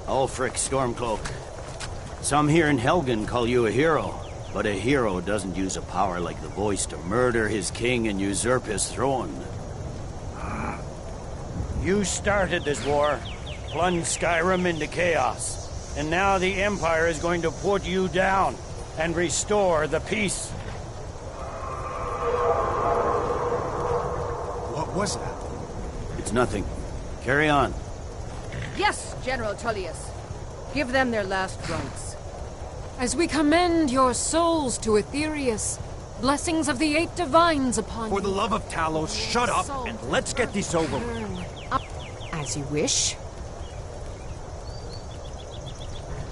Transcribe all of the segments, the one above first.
Ulfric Stormcloak. Some here in Helgen call you a hero, but a hero doesn't use a power like the voice to murder his king and usurp his throne. You started this war, plunged Skyrim into chaos, and now the Empire is going to put you down and restore the peace. What was that? It's nothing. Carry on. Yes, General Tullius. Give them their last rites. As we commend your souls to Aetherius, blessings of the eight divines upon you. For the love of Talos, shut up and let's get this over with. As you wish.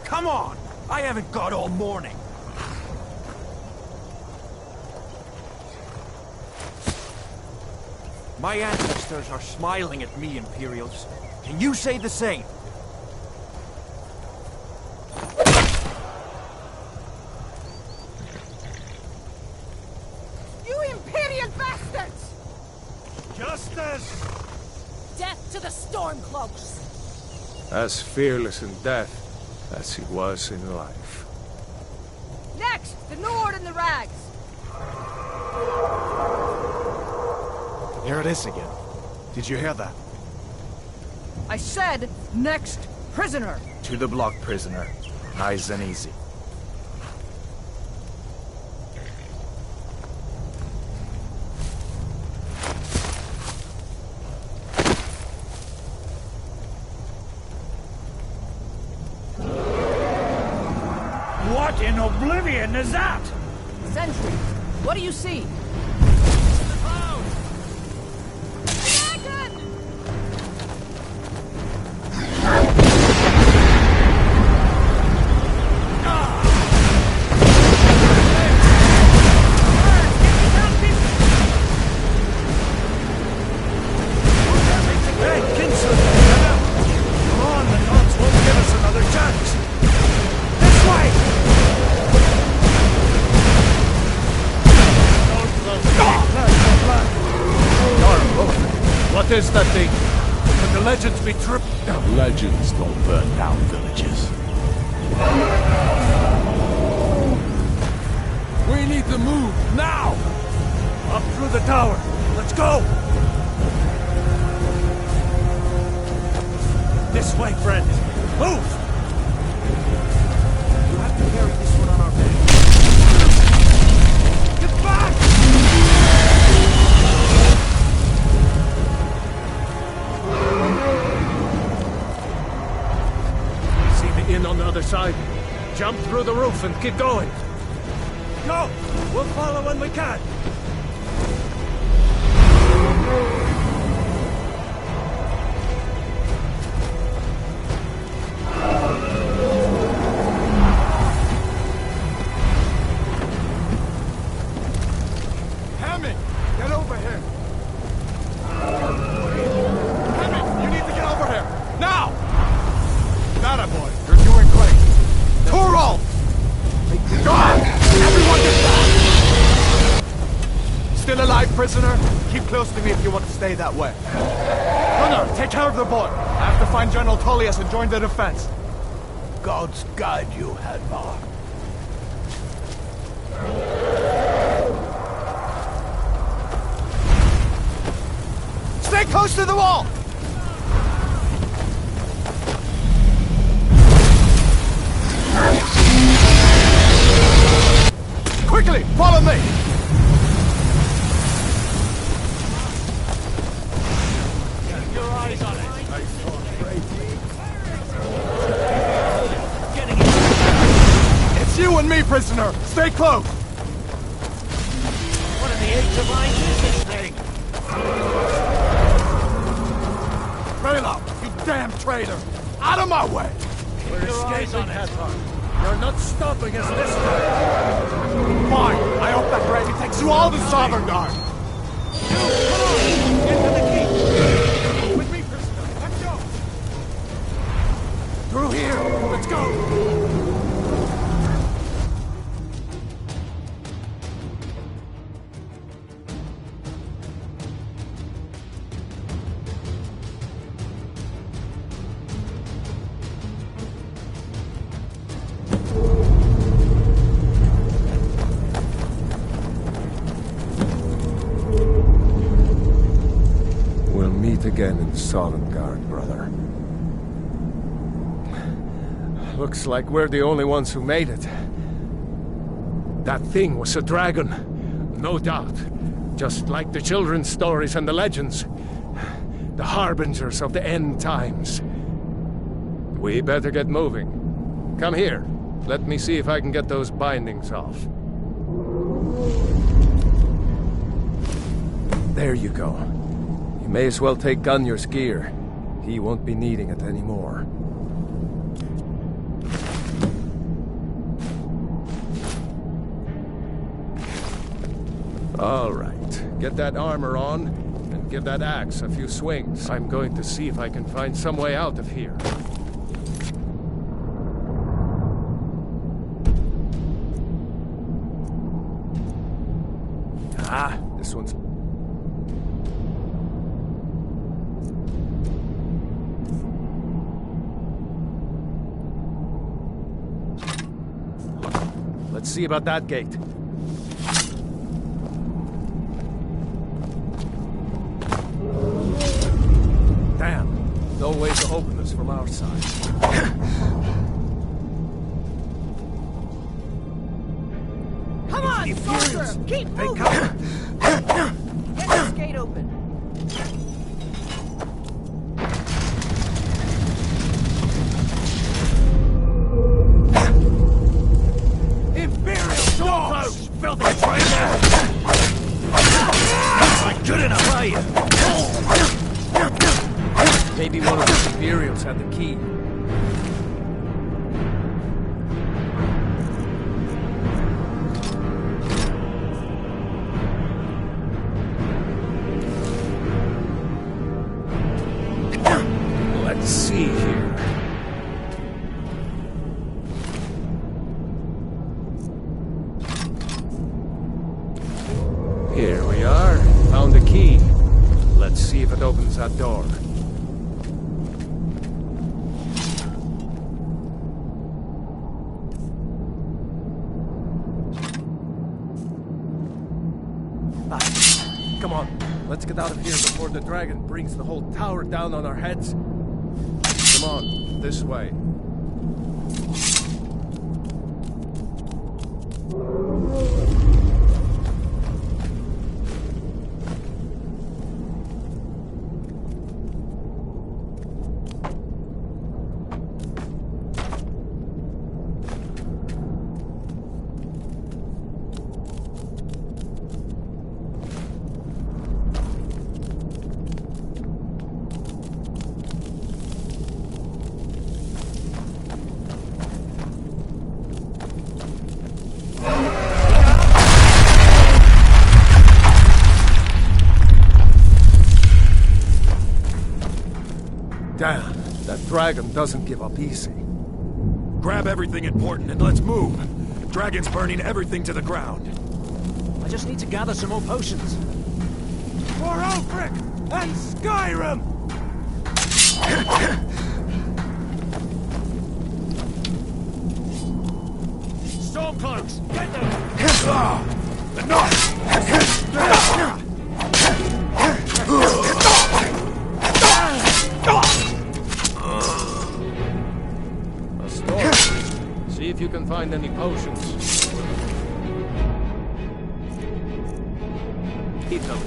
Come on! I haven't got all morning. My ancestors are smiling at me, Imperials. Can you say the same? You Imperial bastards! Justice! Death to the Stormcloaks! As fearless in death as he was in life. Next, the Nord and the Rags! Here it is again. Did you hear that? I said, next prisoner! To the block, prisoner. Nice and easy. What in oblivion is that? Sentries, what do you see? What is that thing? Could the legends be true? Legends don't burn down villages. We need to move, now! Up through the tower. Let's go! This way, friend. Move! You have to carry this one on our back. Get back! In on the other side. Jump through the roof and keep going. Go! We'll follow when we can. Hammond, get over here. Hammond, you need to get over here. Now! Nada, boy. You're doing great. Torol! God! Everyone get back! Still alive, prisoner? Keep close to me if you want to stay that way. Gunnar, take care of the boy. I have to find General Tullius and join the defense. Gods guide you, Hadvar. Stay close to the wall! Quickly, follow me! Get your eyes on it. It's you and me, prisoner. Stay close. What in the eight divines is this thing? Raylo, you damn traitor! Out of my way! We're escaping, Hadvar. You're not stopping us this time. Fine. I hope that gravy takes you all to Sovngarde. Come on! Into the keep! With me, prisoner. Let's go! Through here! Let's go! Sovngarde, brother. Looks like we're the only ones who made it. That thing was a dragon, no doubt. Just like the children's stories and the legends. The harbingers of the end times. We better get moving. Come here. Let me see if I can get those bindings off. There you go. You may as well take Gunnar's gear. He won't be needing it anymore. All right. Get that armor on, and give that axe a few swings. I'm going to see if I can find some way out of here. Ah, this one's... Let's see about that gate. Damn, no way to open this from our side. Come on, soldier! Keep moving! Get this gate open. Imperial dogs! Filthy traitor! Not good enough, are you? Maybe one of the Imperials had the key. Let's see here. Here we are. Found the key. Let's see if it opens that door. Come on, let's get out of here before the dragon brings the whole tower down on our heads. Come on, this way. Damn, that dragon doesn't give up easy. Grab everything important and let's move. Dragon's burning everything to the ground. I just need to gather some more potions. For Ulfric and Skyrim! Stormcloaks, get them! A storm. See if you can find any potions. Keep them.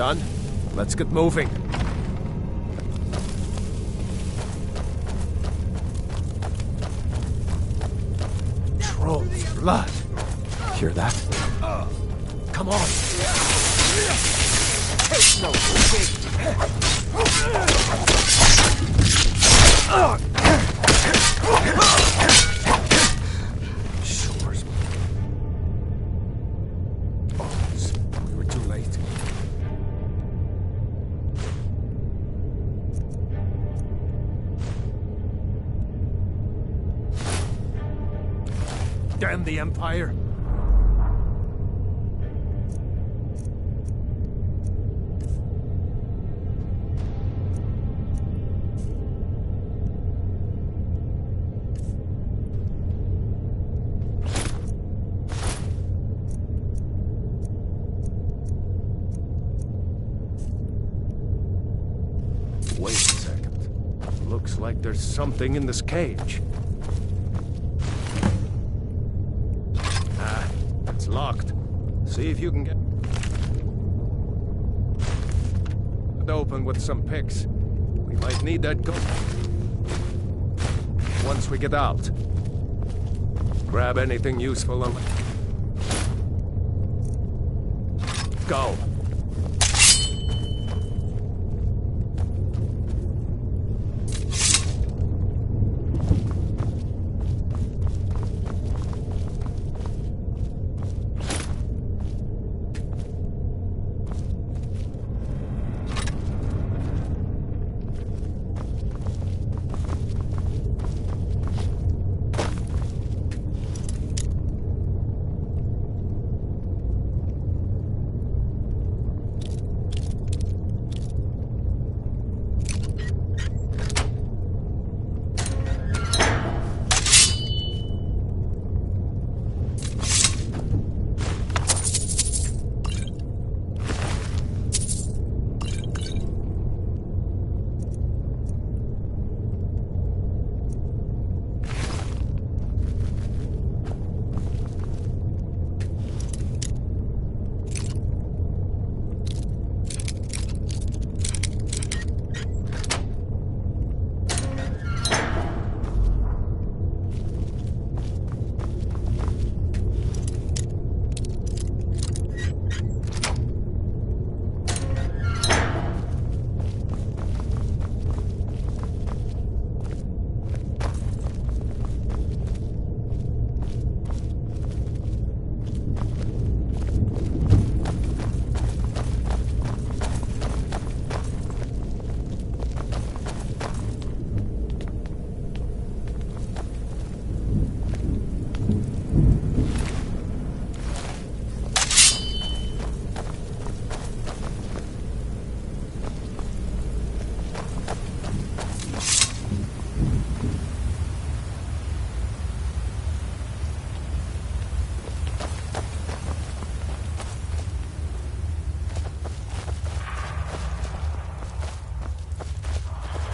Done? Let's get moving. Troll's blood. Hear that? Come on. No, Shores. Oh, we were too late. Damn the Empire! Wait a second. Looks like there's something in this cage. It's locked. See if you can get it open with some picks. We might need that gun once we get out. Grab anything useful and go.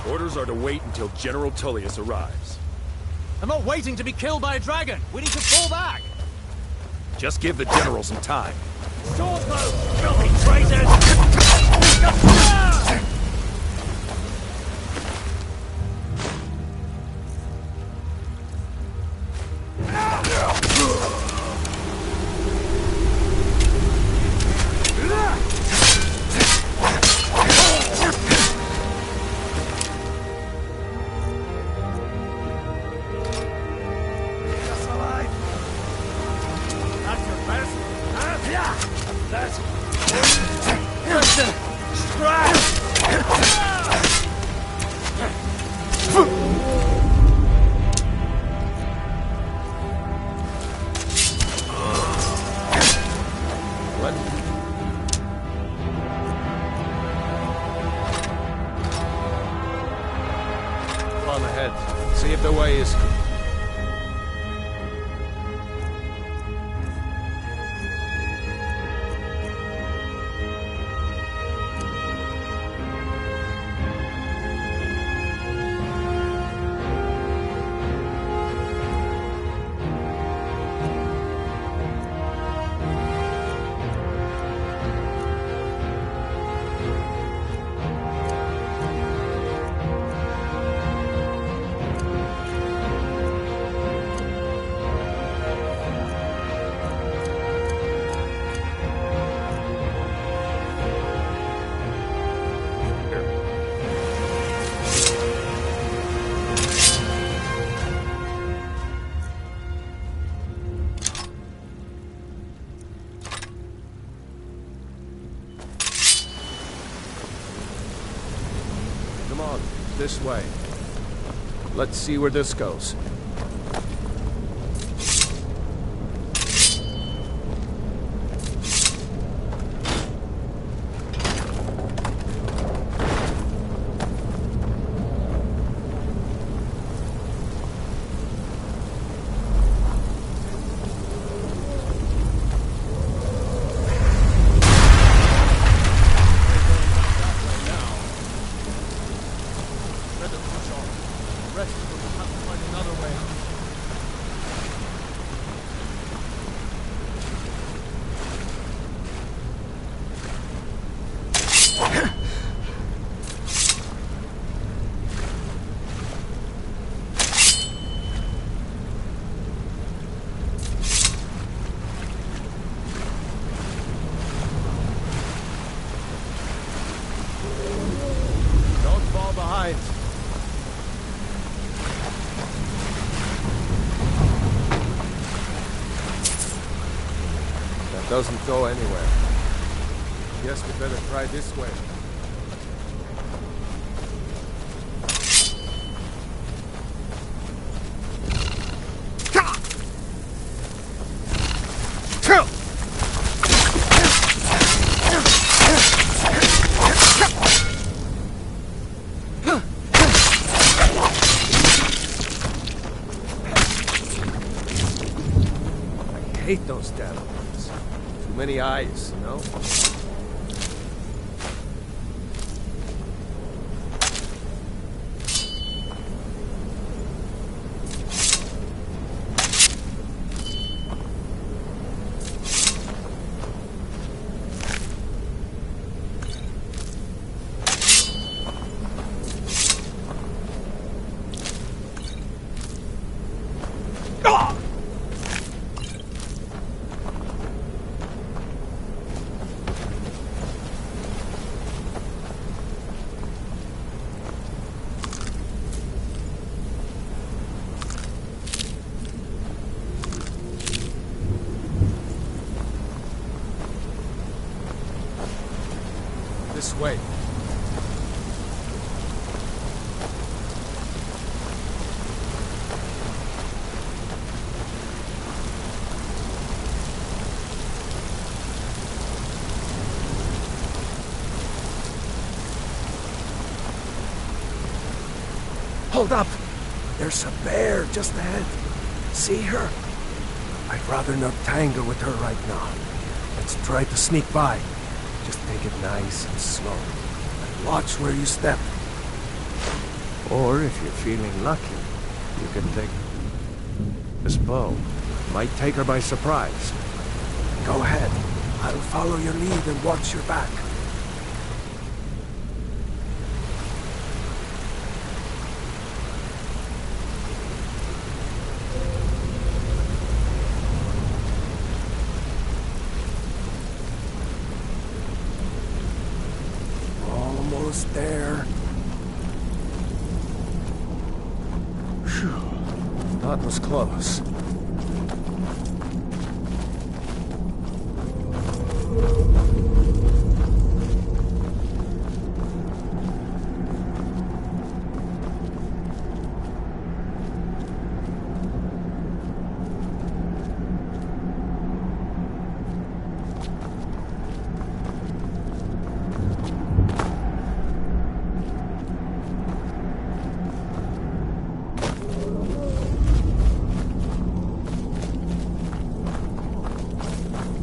Orders are to wait until General Tullius arrives. I'm not waiting to be killed by a dragon. We need to fall back. Just give the General some time. Sword throw, filthy traitors! On ahead. See if the way is... This way. Let's see where this goes. Doesn't go anywhere. Guess we better try this way. I hate those damn things. Too many eyes, you know? This way. Hold up! There's a bear just ahead. See her? I'd rather not tangle with her right now. Let's try to sneak by. Just take it nice and slow. And watch where you step. Or if you're feeling lucky, you can take this bow. Might take her by surprise. Go ahead. I'll follow your lead and watch your back. Almost there. Phew. That was close.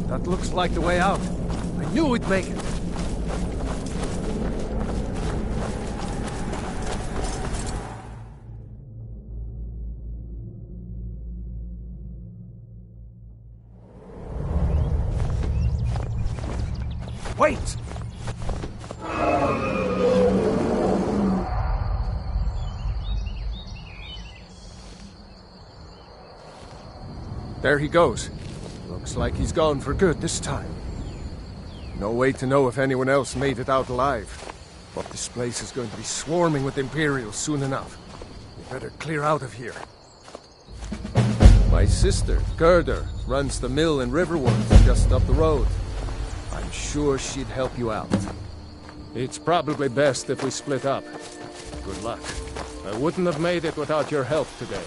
That looks like the way out. I knew we'd make it. Wait! There he goes. Looks like he's gone for good this time. No way to know if anyone else made it out alive. But this place is going to be swarming with Imperials soon enough. We better clear out of here. My sister, Gerda, runs the mill in Riverwood, just up the road. I'm sure she'd help you out. It's probably best if we split up. Good luck. I wouldn't have made it without your help today.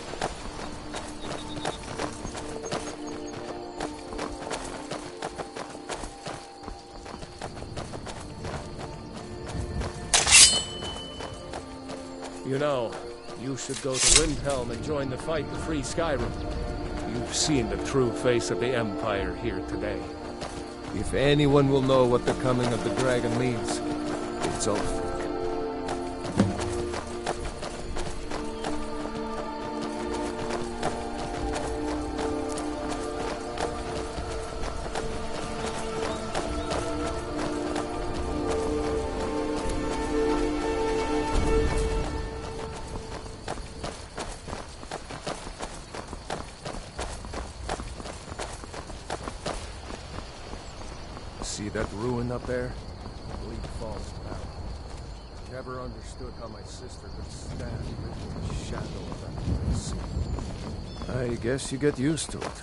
You know, you should go to Windhelm and join the fight to free Skyrim. You've seen the true face of the Empire here today. If anyone will know what the coming of the dragon means, it's Ulfric. See that ruin up there? Bleak Falls Tower. Never understood how my sister could stand in the shadow of that place. I guess you get used to it.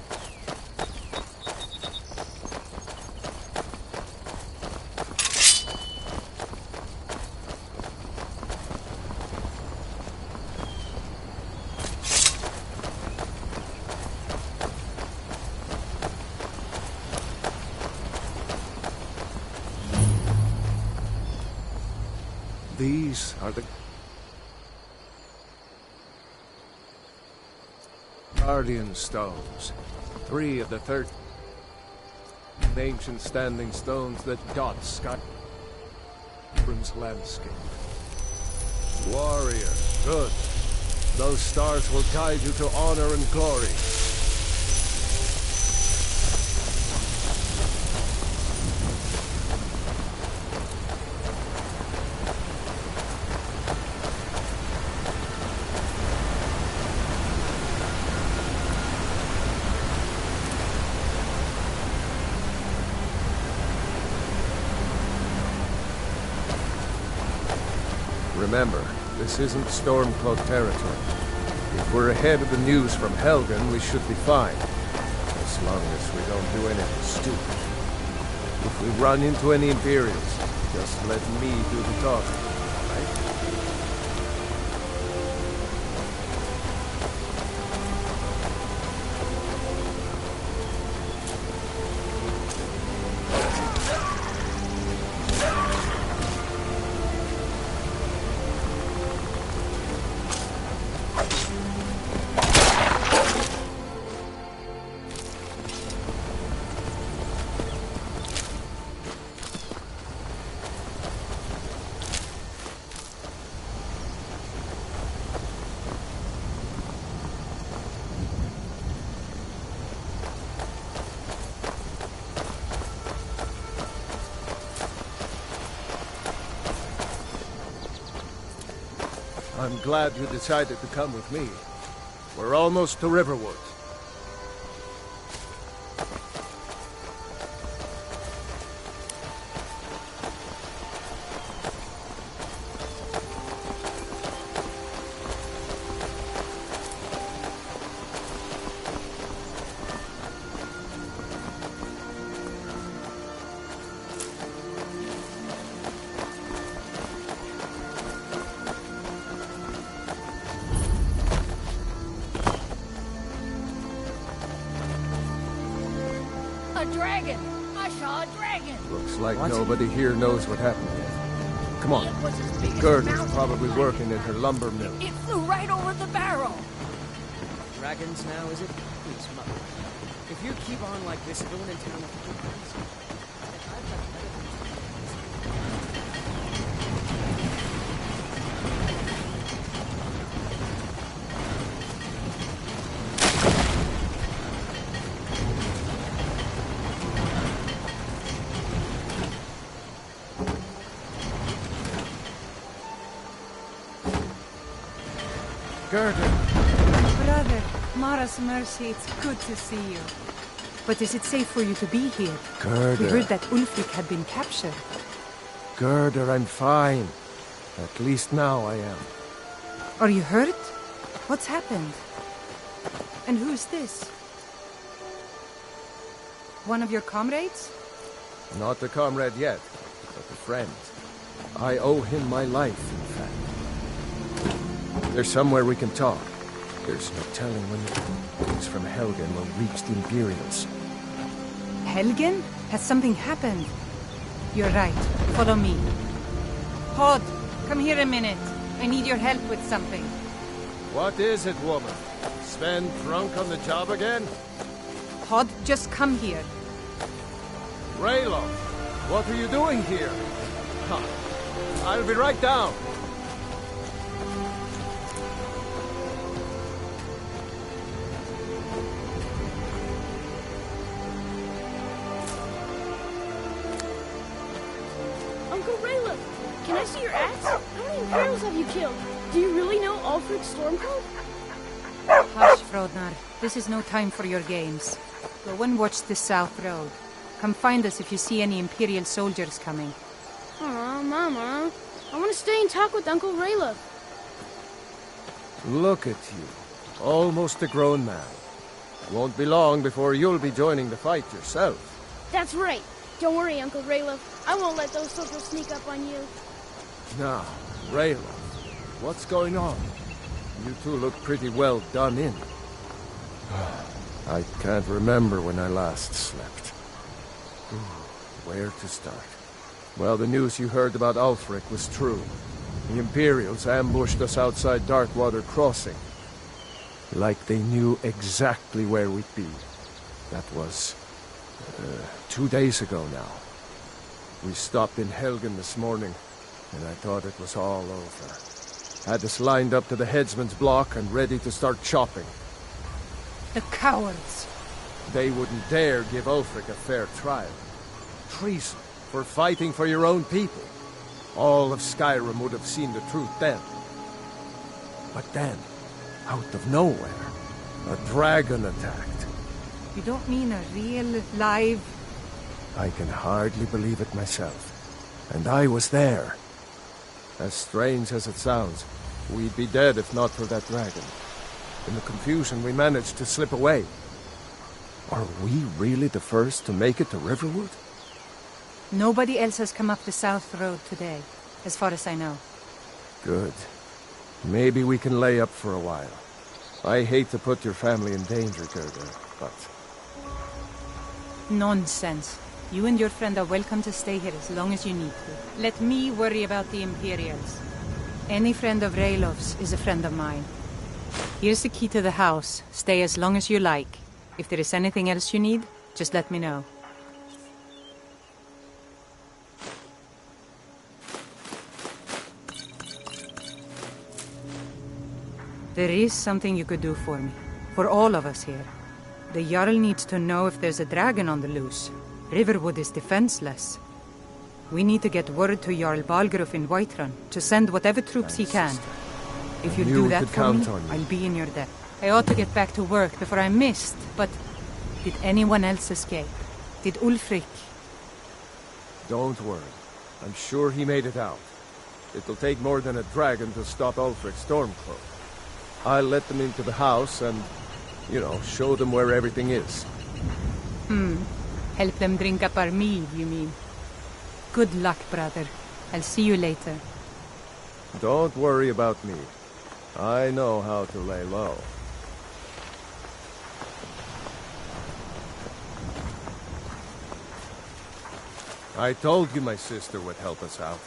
These are the Guardian Stones. 3 of the 13 ancient standing stones that dot Skyrim's landscape. Warrior, good. Those stars will guide you to honor and glory. Remember, this isn't Stormcloak territory. If we're ahead of the news from Helgen, we should be fine. As long as we don't do anything stupid. If we run into any Imperials, just let me do the talking, right? I'm glad you decided to come with me. We're almost to Riverwood. A dragon! I saw a dragon! Looks like nobody here knows what happened yet. Come on. It was as big as a Gerda's mountain. probably working in her lumber mill. It flew right over the barrel! Dragons now, is it? Please, mother. If you keep on like this, everyone in town will think you're crazy. I've got better things to do. Gerda! Brother, Mara's mercy, it's good to see you. But is it safe for you to be here? Gerda. We heard that Ulfric had been captured. Gerda, I'm fine. At least now I am. Are you hurt? What's happened? And who's this? One of your comrades? Not a comrade yet, but a friend. I owe him my life, in fact. There's somewhere we can talk. There's no telling when the things from Helgen will reach the Imperials. Helgen? Has something happened? You're right. Follow me. Hod, come here a minute. I need your help with something. What is it, woman? Sven drunk on the job again? Hod, just come here. Raylo, what are you doing here? Huh. I'll be right down. Uncle Raylo, can I see your axe? How many Imperials have you killed? Do you really know Ulfric's Stormcloak? Hush, Frodnar. This is no time for your games. Go and watch the South Road. Come find us if you see any Imperial soldiers coming. Aw, Mama. I want to stay and talk with Uncle Raylo. Look at you. Almost a grown man. Won't be long before you'll be joining the fight yourself. That's right. Don't worry, Uncle Raylo. I won't let those soldiers sneak up on you. Now, Raylo, what's going on? You two look pretty well done in. I can't remember when I last slept. Where to start? Well, the news you heard about Ulfric was true. The Imperials ambushed us outside Darkwater Crossing. Like they knew exactly where we'd be. That was 2 days ago now. We stopped in Helgen this morning, and I thought it was all over. Had us lined up to the headsman's block and ready to start chopping. The cowards! They wouldn't dare give Ulfric a fair trial. Treason for fighting for your own people. All of Skyrim would have seen the truth then. But then, out of nowhere, a dragon attacked. You don't mean a real, live... I can hardly believe it myself. And I was there. As strange as it sounds, we'd be dead if not for that dragon. In the confusion, we managed to slip away. Are we really the first to make it to Riverwood? Nobody else has come up the South Road today, as far as I know. Good. Maybe we can lay up for a while. I hate to put your family in danger, Gerda, but... Nonsense. You and your friend are welcome to stay here as long as you need to. Let me worry about the Imperials. Any friend of Raylov's is a friend of mine. Here's the key to the house. Stay as long as you like. If there is anything else you need, just let me know. There is something you could do for me. For all of us here. The Jarl needs to know if there's a dragon on the loose. Riverwood is defenseless. We need to get word to Jarl Balgruuf in Whiterun to send whatever troops he can. If you'll do that for me, I'll be in your debt. I ought to get back to work before I'm missed, but... Did anyone else escape? Did Ulfric? Don't worry. I'm sure he made it out. It'll take more than a dragon to stop Ulfric's Stormcloak. I'll let them into the house and, you know, show them where everything is. Help them drink up our mead, you mean? Good luck, brother. I'll see you later. Don't worry about me. I know how to lay low. I told you my sister would help us out.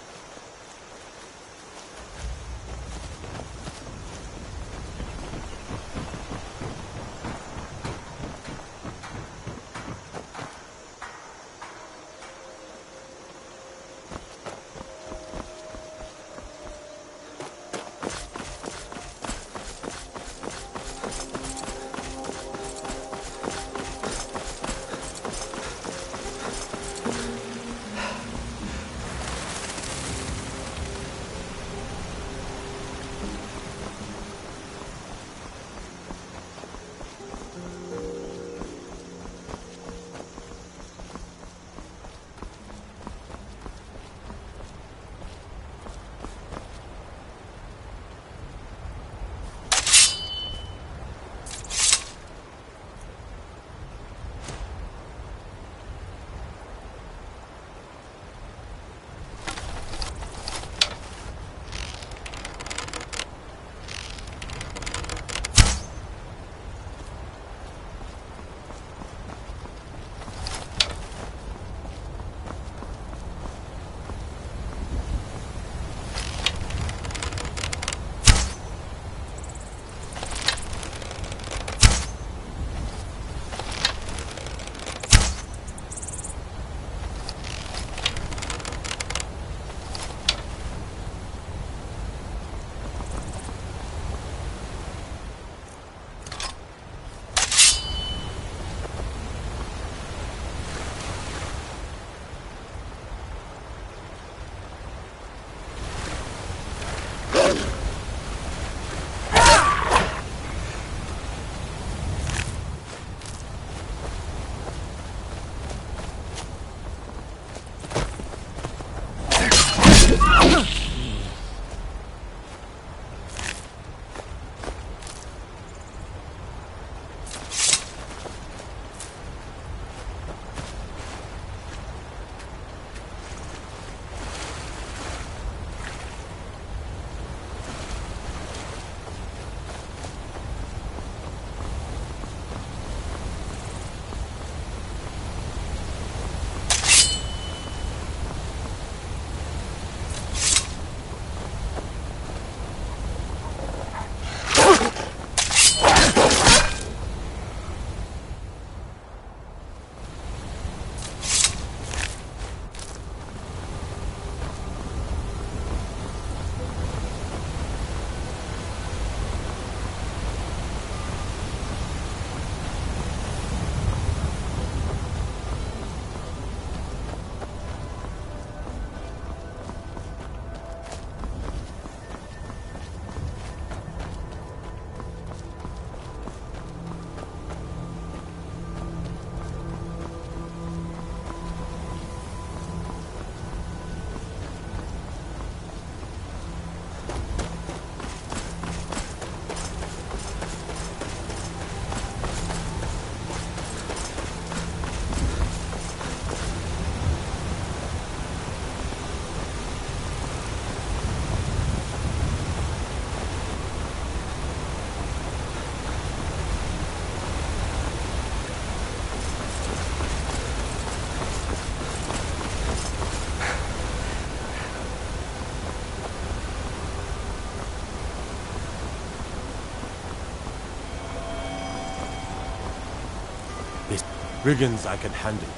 This brigands I can handle.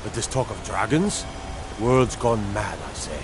But this talk of dragons? World's gone mad, I say.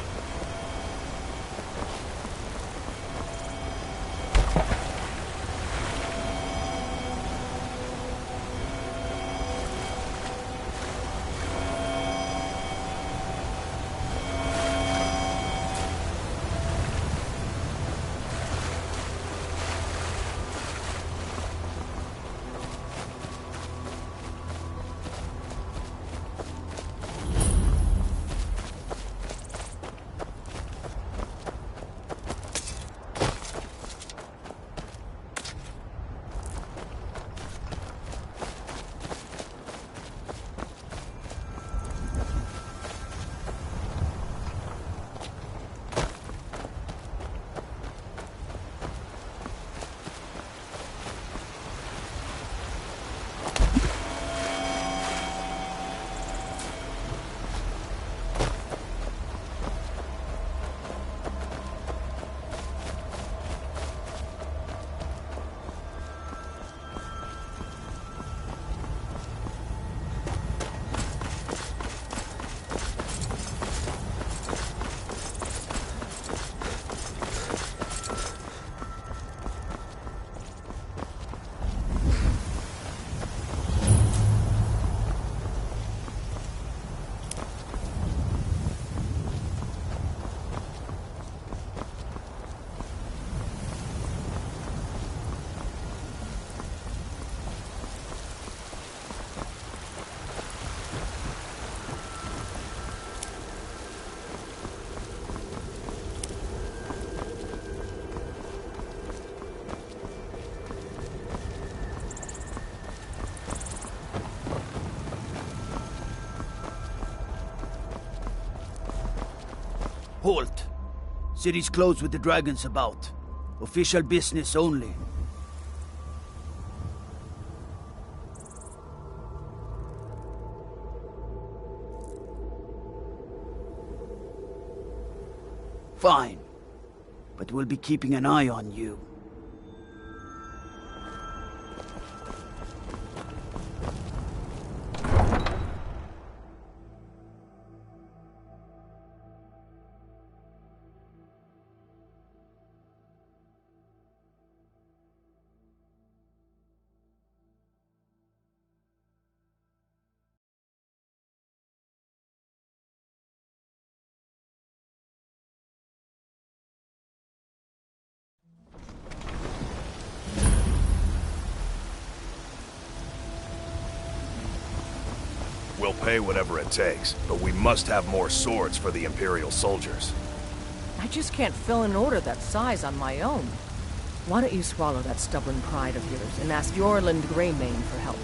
Halt! City's closed with the dragons about. Official business only. Fine. But we'll be keeping an eye on you. We'll pay whatever it takes, but we must have more swords for the Imperial soldiers. I just can't fill an order that size on my own. Why don't you swallow that stubborn pride of yours and ask Yorland Greymane for help?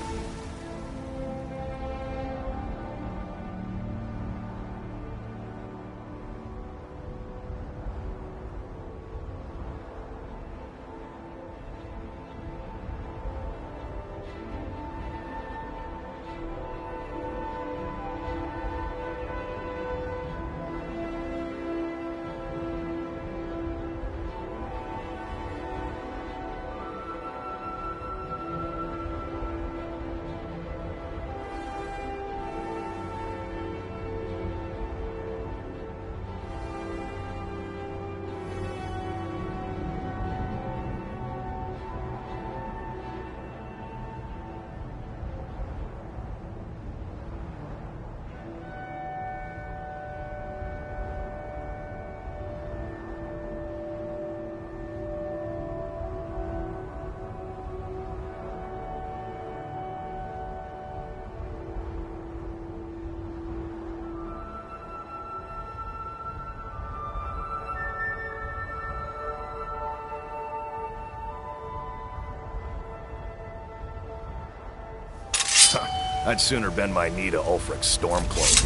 I'd sooner bend my knee to Ulfric's Stormcloak.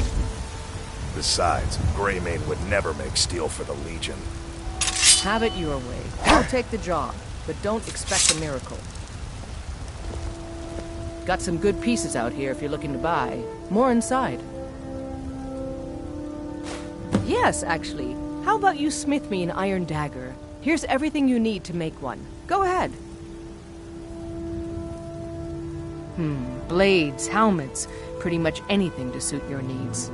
Besides, Greymane would never make steel for the Legion. Have it your way. I'll take the job, but don't expect a miracle. Got some good pieces out here if you're looking to buy. More inside. Yes, actually. How about you smith me an iron dagger? Here's everything you need to make one. Go ahead. Blades, helmets, pretty much anything to suit your needs.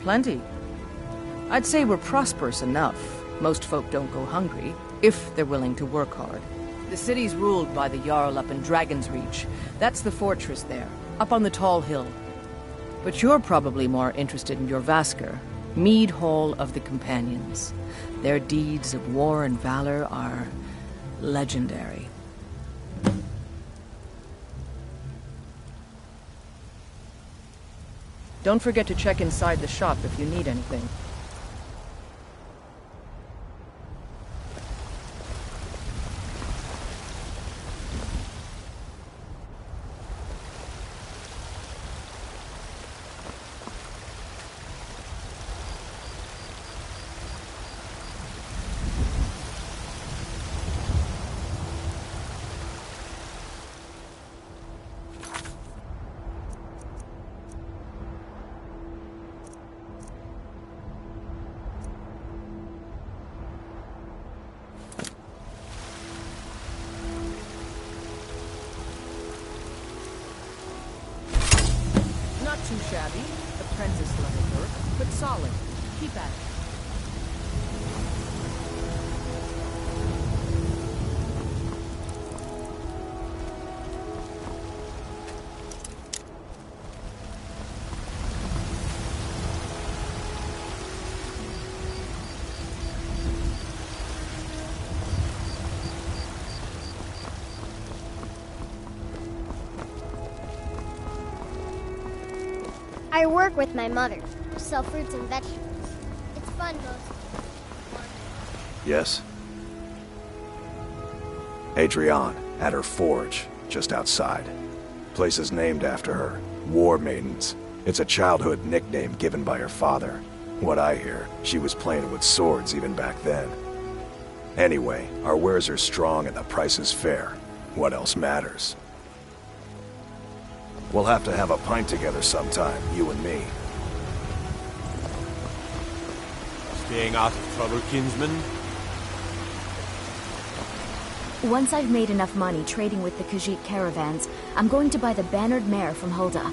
Plenty. I'd say we're prosperous enough. Most folk don't go hungry, if they're willing to work hard. The city's ruled by the Jarl up in Dragon's Reach. That's the fortress there, up on the tall hill. But you're probably more interested in your Vasker, Mead Hall of the Companions. Their deeds of war and valor are legendary. Don't forget to check inside the shop if you need anything. Too shabby, apprentice level work, but solid. Keep at it. I work with my mother. Sell fruits and vegetables. It's fun most. Yes? Adrienne, at her forge, just outside. Place is named after her. War Maidens. It's a childhood nickname given by her father. What I hear, she was playing with swords even back then. Anyway, our wares are strong and the price is fair. What else matters? We'll have to have a pint together sometime, you and me. Staying out of trouble, kinsman? Once I've made enough money trading with the Khajiit caravans, I'm going to buy the bannered mare from Hulda.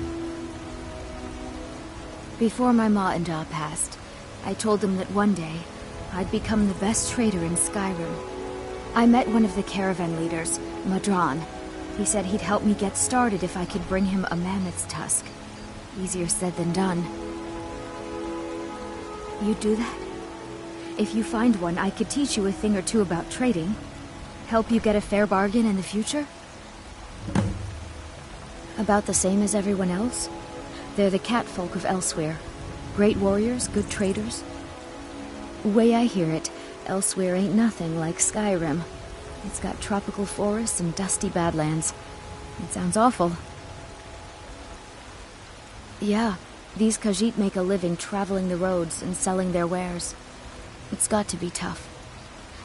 Before my ma and Da passed, I told them that one day, I'd become the best trader in Skyrim. I met one of the caravan leaders, Madran. He said he'd help me get started if I could bring him a mammoth's tusk. Easier said than done. You'd do that? If you find one, I could teach you a thing or two about trading. Help you get a fair bargain in the future? About the same as everyone else? They're the catfolk of Elsewhere. Great warriors, good traders. Way I hear it, Elsewhere ain't nothing like Skyrim. It's got tropical forests and dusty badlands. It sounds awful. Yeah, these Khajiit make a living traveling the roads and selling their wares. It's got to be tough.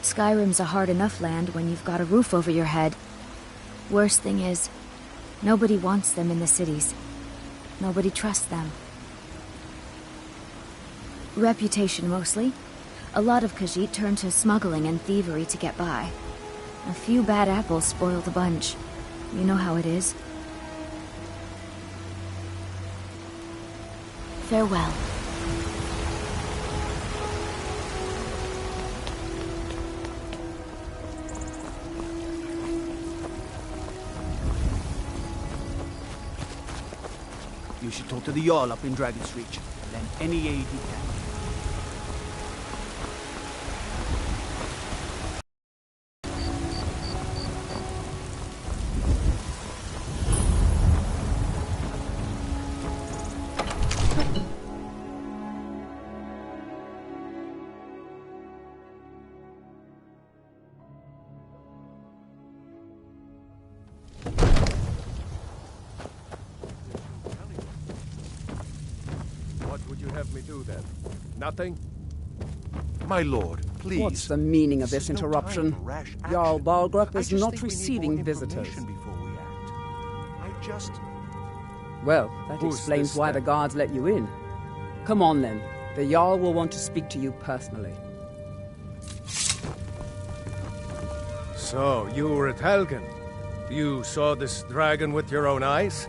Skyrim's a hard enough land when you've got a roof over your head. Worst thing is, nobody wants them in the cities. Nobody trusts them. Reputation, mostly. A lot of Khajiit turn to smuggling and thievery to get by. A few bad apples spoil the bunch. You know how it is. Farewell. You should talk to the Jarl up in Dragon's Reach. Lend any aid you can. have me do then? Nothing? My lord, please. What's the meaning of this interruption? Jarl Balgrup is not receiving visitors. Well, that explains why the guards let you in. Come on then. The Jarl will want to speak to you personally. So, you were at Helgen. You saw this dragon with your own eyes?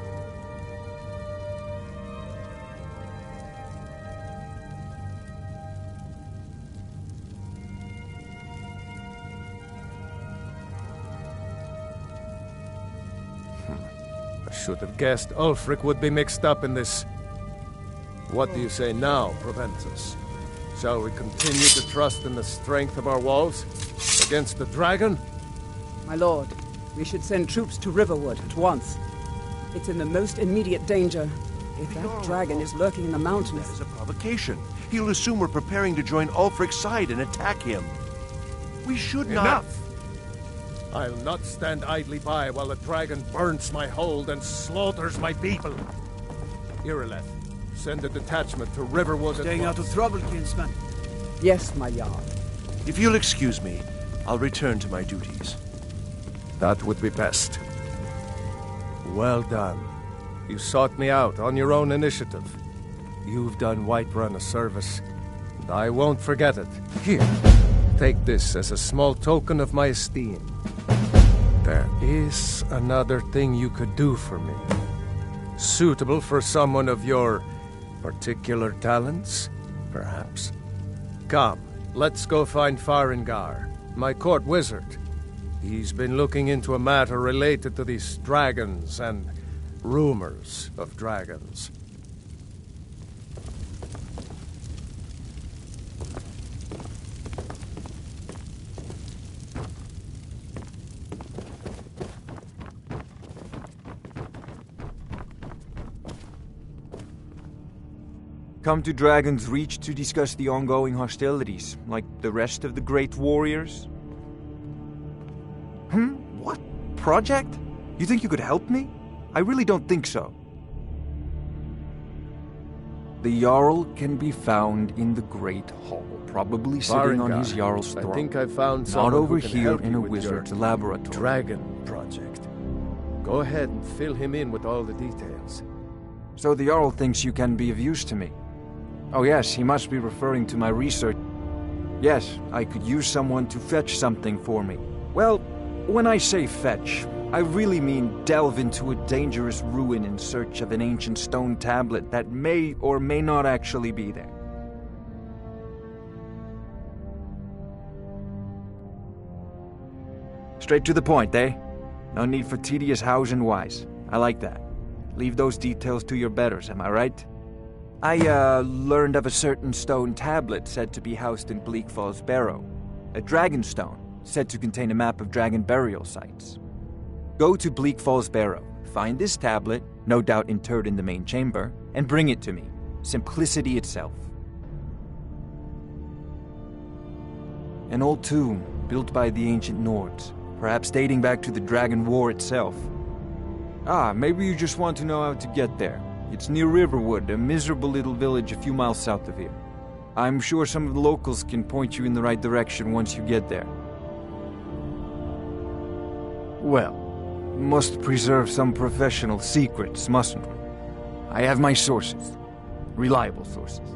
I should have guessed Ulfric would be mixed up in this. What do you say now, Proventus? Shall we continue to trust in the strength of our walls against the dragon? My lord, we should send troops to Riverwood at once. It's in the most immediate danger. If that dragon is lurking in the mountains... That is a provocation. He'll assume we're preparing to join Ulfric's side and attack him. We should not... Enough! I'll not stand idly by while the dragon burns my hold and slaughters my people. Irileth, send a detachment to Riverwood at once. Staying out of trouble, kinsman. Yes, my Jarl. If you'll excuse me, I'll return to my duties. That would be best. Well done. You sought me out on your own initiative. You've done Whiterun a service, and I won't forget it. Here, take this as a small token of my esteem. There is another thing you could do for me. Suitable for someone of your particular talents, perhaps. Come, let's go find Farengar, my court wizard. He's been looking into a matter related to these dragons and rumors of dragons. Come to Dragon's Reach to discuss the ongoing hostilities, like the rest of the great warriors? What? Project? You think you could help me? I really don't think so. The Jarl can be found in the Great Hall, probably sitting on his Jarl's throne. I think I found someone not over who can here help in you a with wizard's your laboratory. Dragon project. Go ahead and fill him in with all the details. So the Jarl thinks you can be of use to me. Oh yes, he must be referring to my research. Yes, I could use someone to fetch something for me. Well, when I say fetch, I really mean delve into a dangerous ruin in search of an ancient stone tablet that may or may not actually be there. Straight to the point, eh? No need for tedious hows and whys. I like that. Leave those details to your betters, am I right? I, learned of a certain stone tablet said to be housed in Bleak Falls Barrow. A dragon stone, said to contain a map of dragon burial sites. Go to Bleak Falls Barrow, find this tablet, no doubt interred in the main chamber, and bring it to me. Simplicity itself. An old tomb, built by the ancient Nords, perhaps dating back to the Dragon War itself. Ah, maybe you just want to know how to get there. It's near Riverwood, a miserable little village a few miles south of here. I'm sure some of the locals can point you in the right direction once you get there. Well, must preserve some professional secrets, mustn't we? I have my sources. Reliable sources.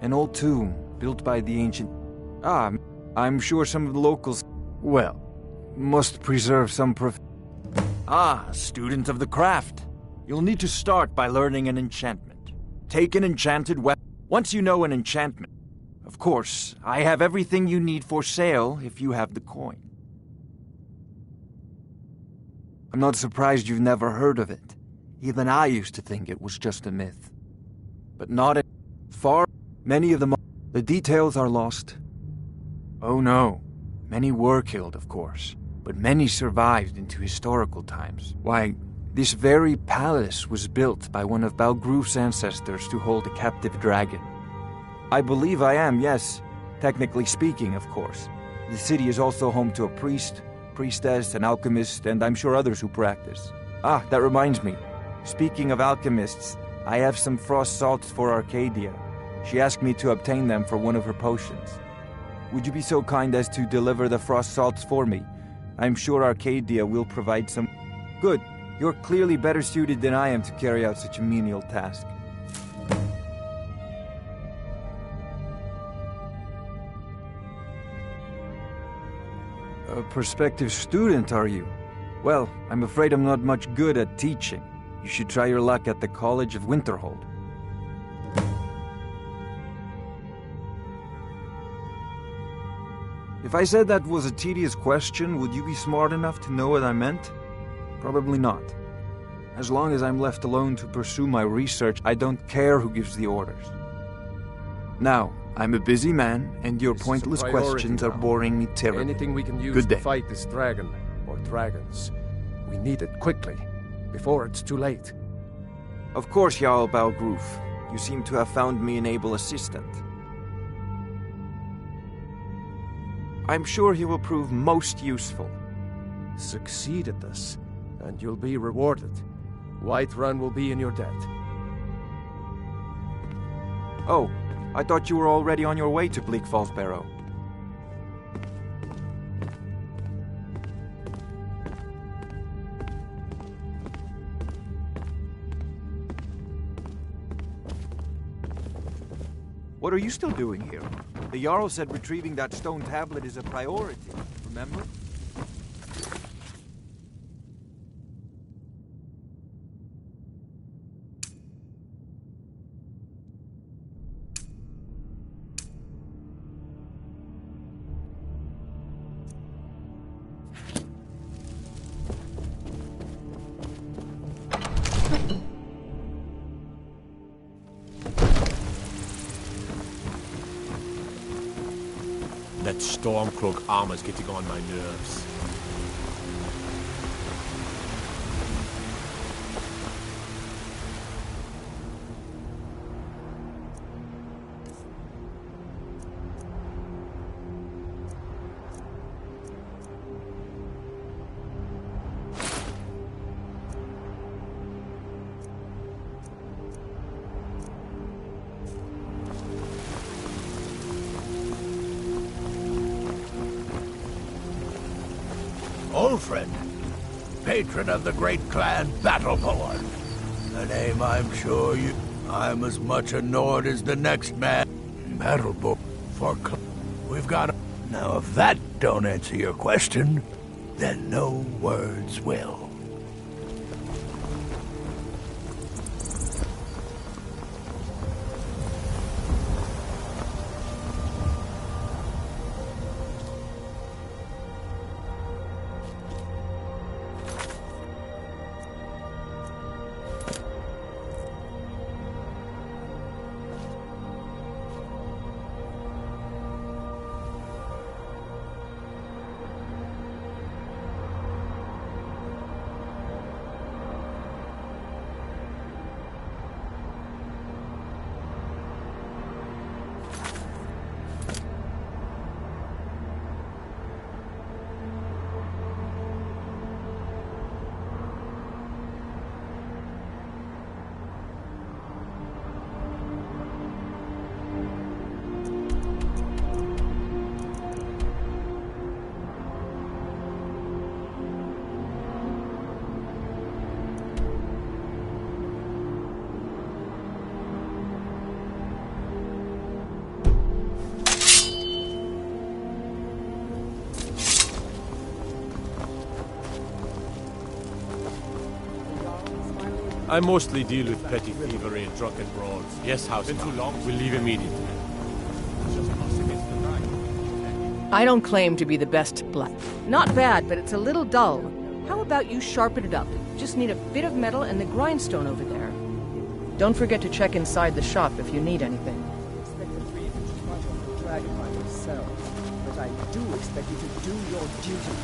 An old tomb, built by the ancient... Ah, I'm sure some of the locals... Well, must preserve some student of the craft. You'll need to start by learning an enchantment. Take an enchanted weapon. Once you know an enchantment, of course, I have everything you need for sale if you have the coin. I'm not surprised you've never heard of it. Even I used to think it was just a myth. But not far. Many of them... The details are lost. Oh no. Many were killed, of course. But many survived into historical times. Why, this very palace was built by one of Balgruf's ancestors to hold a captive dragon. I believe I am, yes. Technically speaking, of course. The city is also home to a priest, priestess, an alchemist, and I'm sure others who practice. Ah, that reminds me. Speaking of alchemists, I have some frost salts for Arcadia. She asked me to obtain them for one of her potions. Would you be so kind as to deliver the frost salts for me? I'm sure Arcadia will provide some... Good. You're clearly better suited than I am to carry out such a menial task. A prospective student, are you? Well, I'm afraid I'm not much good at teaching. You should try your luck at the College of Winterhold. If I said that was a tedious question, would you be smart enough to know what I meant? Probably not. As long as I'm left alone to pursue my research, I don't care who gives the orders. Now, I'm a busy man, and your pointless questions are boring me terribly. Anything we can use Good to day. fight this dragon, or dragons. We need it quickly, before it's too late. Of course, Jarl Balgroof. You seem to have found me an able assistant. I'm sure he will prove most useful. Succeed at this, and you'll be rewarded. Whiterun will be in your debt. Oh, I thought you were already on your way to Bleak Falls Barrow. What are you still doing here? The Jarl said retrieving that stone tablet is a priority, remember? That Stormcloak armor's getting on my nerves. Ulfred, patron of the great clan Battleborn. A name I'm sure you... I'm as much a Nord as the next man. Battleborn for... We've got... Now, if that don't answer your question, then no words will. I mostly deal with petty thievery and drunken brawls. Yes, House. Been too long. We'll leave immediately. I don't claim to be the best black. Not bad, but it's a little dull. How about you sharpen it up? Just need a bit of metal and the grindstone over there. Don't forget to check inside the shop if you need anything. I expect the three of you to fight off the dragon by yourselves, but I do expect you to do your duty.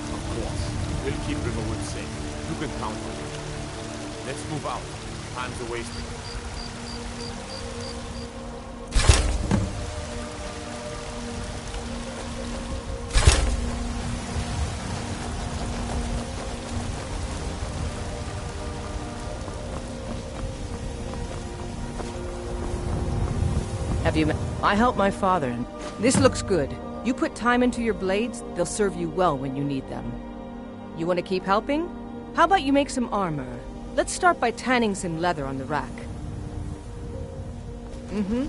Of course. We'll keep Riverwood safe. You can count on it. Let's move out. Time's a wasted. Have you met? I help my father, and this looks good. You put time into your blades, they'll serve you well when you need them. You want to keep helping? How about you make some armor? Let's start by tanning some leather on the rack. Mm-hmm.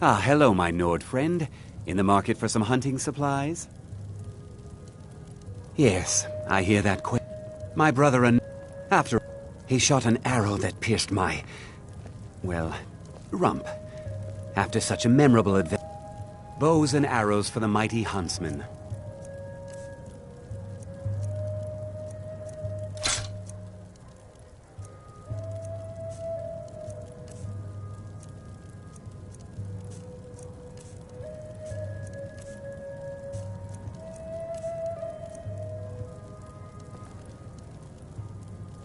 Ah, hello, my Nord friend. In the market for some hunting supplies? Yes, I hear that my brother and... After... He shot an arrow that pierced my... well, rump. After such a memorable adventure. Bows and arrows for the mighty huntsman.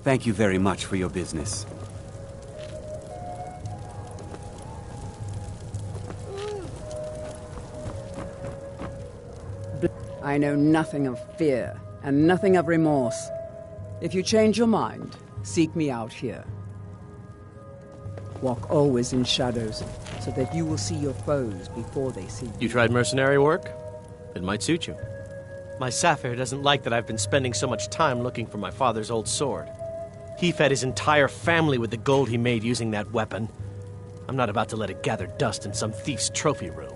Thank you very much for your business. I know nothing of fear, and nothing of remorse. If you change your mind, seek me out here. Walk always in shadows, so that you will see your foes before they see you. You tried mercenary work? It might suit you. My Sapphire doesn't like that I've been spending so much time looking for my father's old sword. He fed his entire family with the gold he made using that weapon. I'm not about to let it gather dust in some thief's trophy room.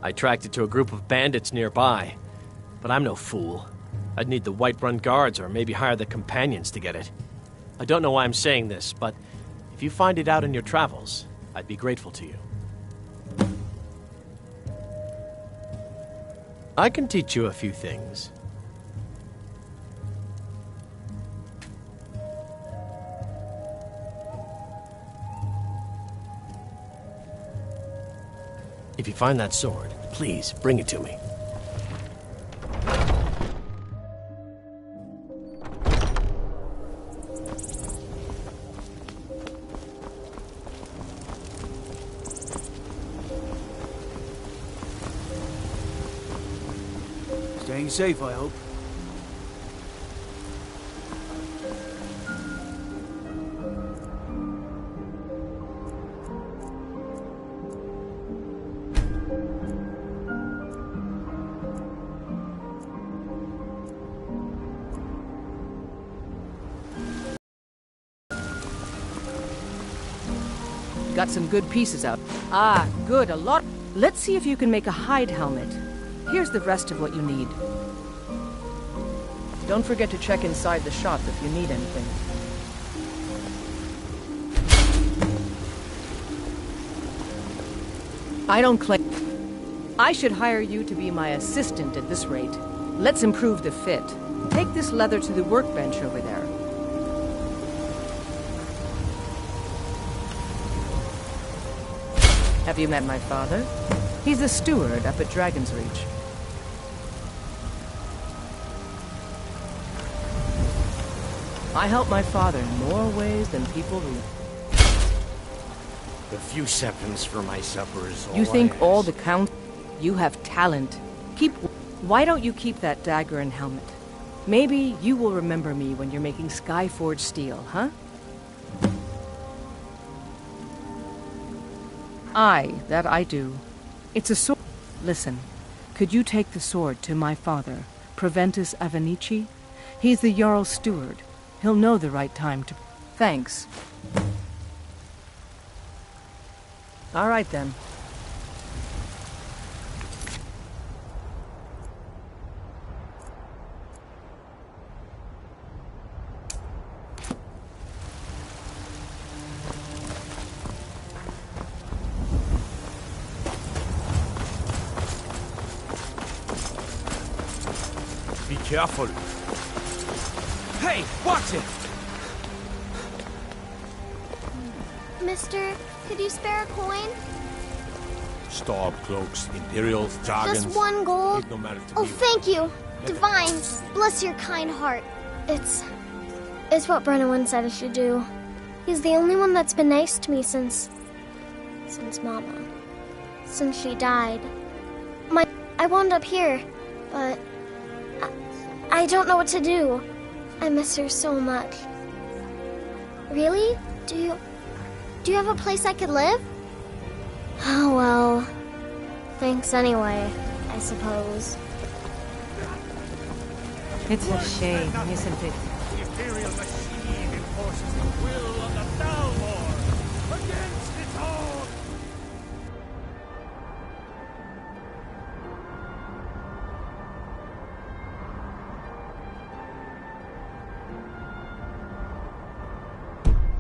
I tracked it to a group of bandits nearby, but I'm no fool. I'd need the Whiterun guards or maybe hire the companions to get it. I don't know why I'm saying this, but if you find it out in your travels, I'd be grateful to you. I can teach you a few things. If you find that sword, please bring it to me. Staying safe, I hope. Got some good pieces out. Ah, good, a lot. Let's see if you can make a hide helmet. Here's the rest of what you need. Don't forget to check inside the shop if you need anything. I don't claim... I should hire you to be my assistant at this rate. Let's improve the fit. Take this leather to the workbench over there. Have you met my father? He's the steward up at Dragon's Reach. I help my father in more ways than people realize. A few seconds for my supper is all You think I all ask. the count... You have talent. Why don't you keep that dagger and helmet? Maybe you will remember me when you're making Skyforged steel, huh? Aye, that I do. It's a sword. Listen, could you take the sword to my father, Proventus Avenici? He's the Jarl's steward. He'll know the right time to... Thanks. All right, then. Be careful. Hey, watch it! Mister, could you spare a coin? Storm cloaks, Imperials, dragons. Just one gold. It no matter to Oh, me. thank you. Divine, bless your kind heart. It's what Brennan said I should do. He's the only one that's been nice to me since Mama. Since she died. I wound up here, but I don't know what to do. I miss her so much. Really? Do you have a place I could live? Oh, well. Thanks anyway, I suppose. It's a shame, isn't it? The Imperial machine enforces the will of the Thalmor against its own.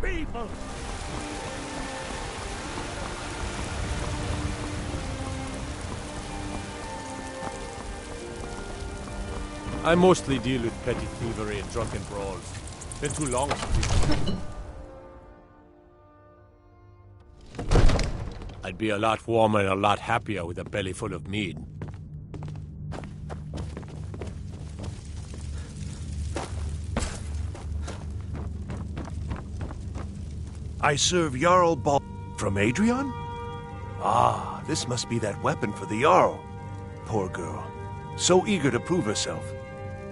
People! I mostly deal with petty thievery and drunken brawls. Been too long since I'd be a lot warmer and a lot happier with a belly full of mead. I serve Jarl Bal from Adrian? Ah, this must be that weapon for the Jarl. Poor girl. So eager to prove herself.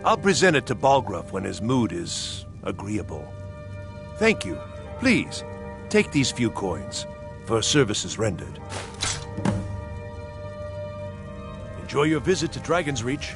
I'll present it to Balgruuf when his mood is agreeable. Thank you. Please, take these few coins for services rendered. Enjoy your visit to Dragon's Reach.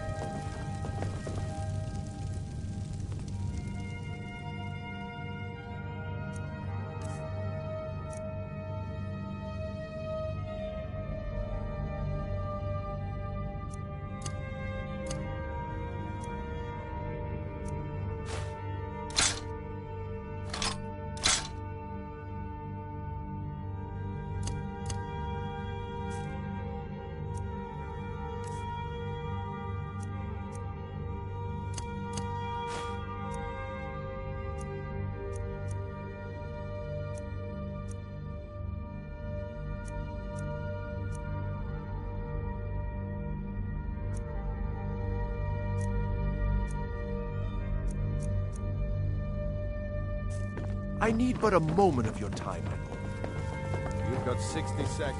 I need but a moment of your time, my boy. You've got 60 seconds.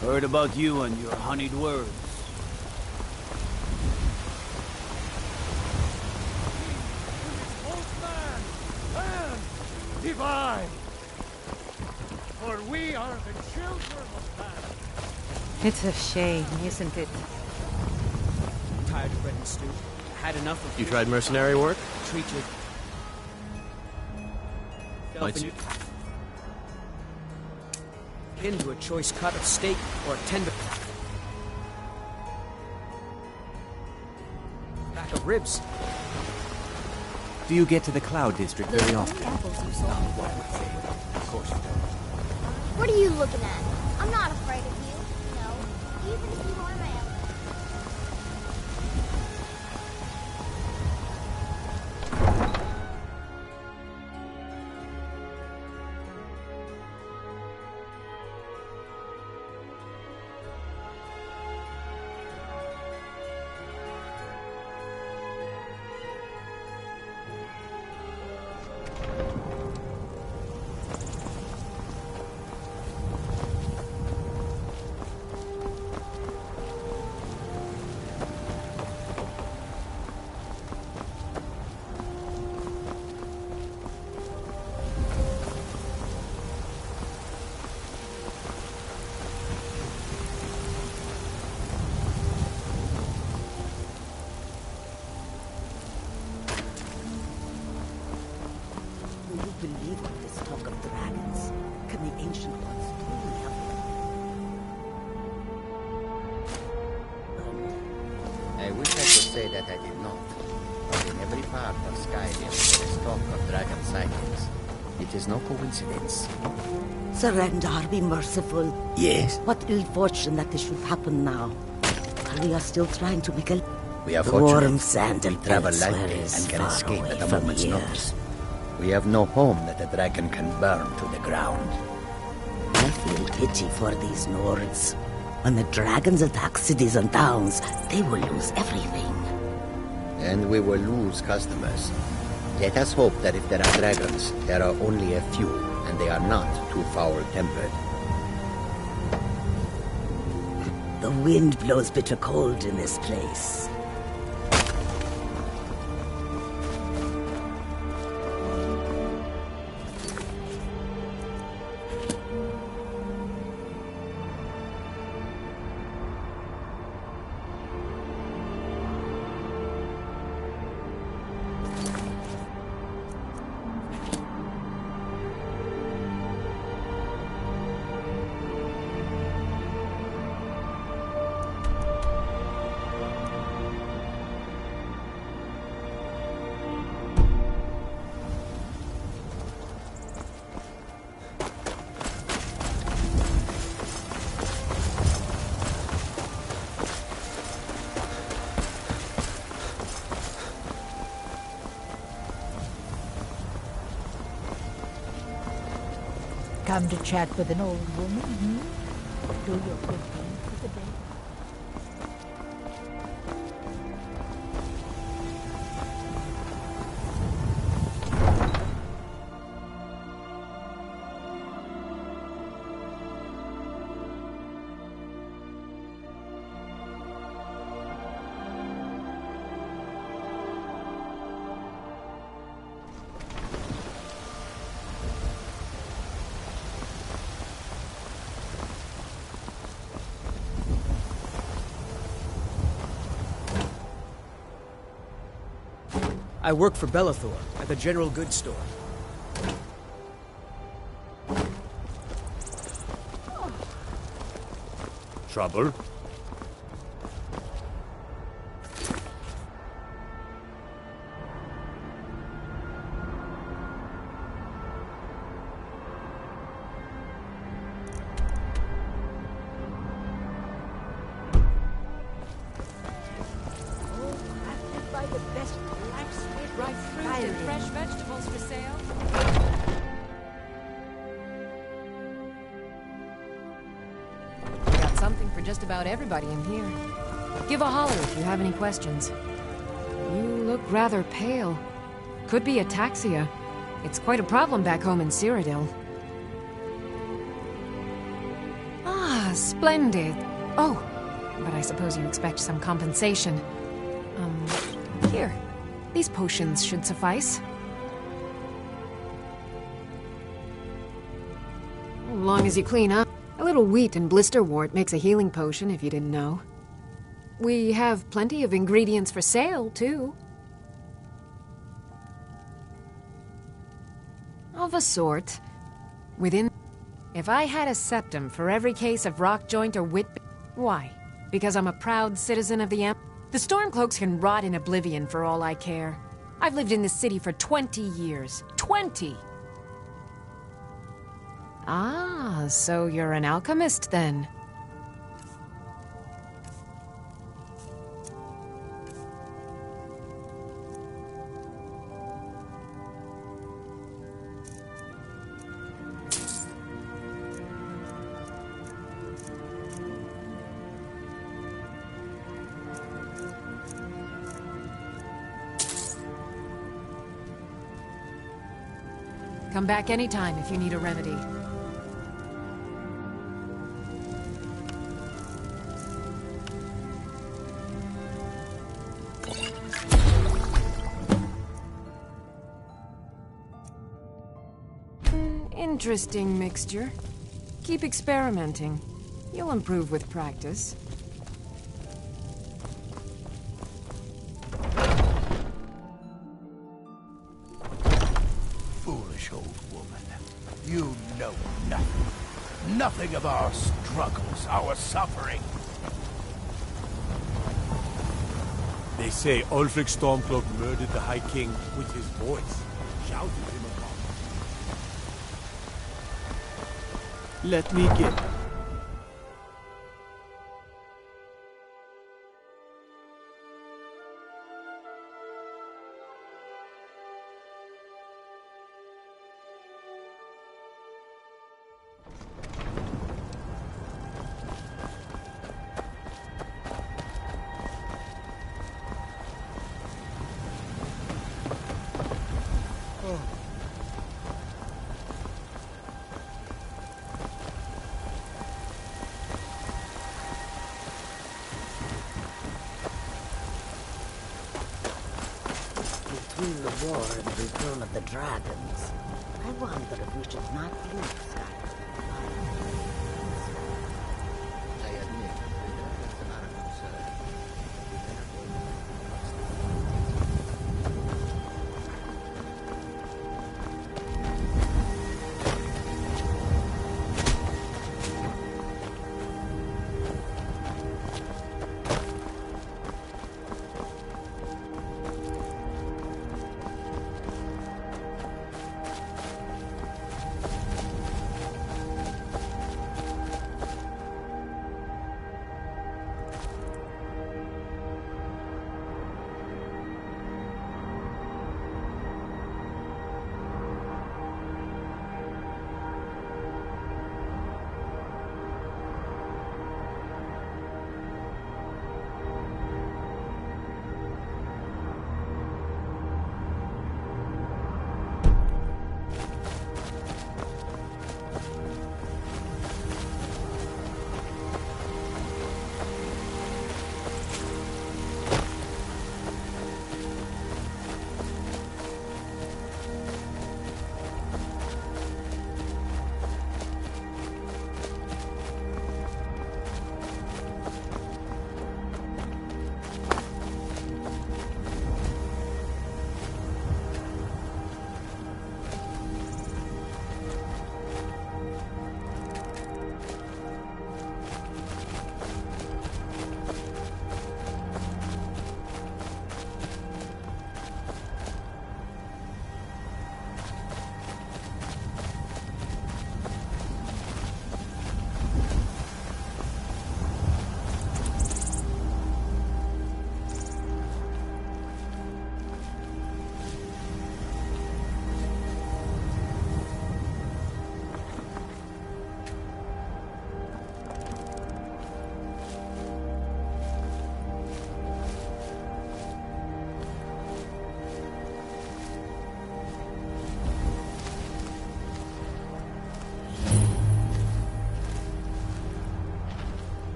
Heard about you and your honeyed words. And divine! For we are the children of man. It's a shame, isn't it? I'm tired of bread and stew. Had enough of You tried mercenary work? treat you. Might you? Pinned to a choice cut of steak or a tender back of ribs. Do you get to the Cloud District very often? Of course you don't. What are you looking at? I'm not afraid of you. No, even if you are my enemy. say that I did not. But in every part of Skyrim there is talk of dragon sightings. It is no coincidence. Surrender, be merciful. Yes. What ill fortune that this should happen now. While we are still trying to make a... We are the fortunate. warm sand We and travel elsewhere lightly is and can far escape away at a from moment's here. notice. We have no home that a dragon can burn to the ground. I feel pity for these Nords. When the dragons attack cities and towns, they will lose everything. And we will lose customers. Let us hope that if there are dragons, there are only a few, and they are not too foul-tempered. The wind blows bitter cold in this place. Come to chat with an old woman, hmm? Do your good thing for the day. I work for Bellathor at the general goods store. Trouble? By the best blacksmith Ripe fruit and Skyrim. fresh vegetables for sale. Got something for just about everybody in here. Give a holler if you have any questions. You look rather pale. Could be ataxia. It's quite a problem back home in Cyrodiil. Ah, splendid. Oh, but I suppose you expect some compensation. Here. These potions should suffice. Long as you clean up. A little wheat and blisterwort makes a healing potion, if you didn't know. We have plenty of ingredients for sale, too. Of a sort. Within... If I had a septum for every case of rock joint or wit... Why? Because I'm a proud citizen of the Empire? The Stormcloaks can rot in oblivion for all I care. I've lived in this city for 20 years. 20! Ah, so you're an alchemist then? Come back anytime if you need a remedy. Interesting mixture. Keep experimenting. You'll improve with practice. Foolish old woman. You know nothing. Nothing of our struggles, our suffering. They say Ulfric Stormcloak murdered the High King with his voice, shouted him upon. Let me get... Between the war and the return of the dragons, I wonder if we should not leave Skyrim. I admit, it's not a concern.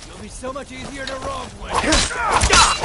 You'll be so much easier to rob with.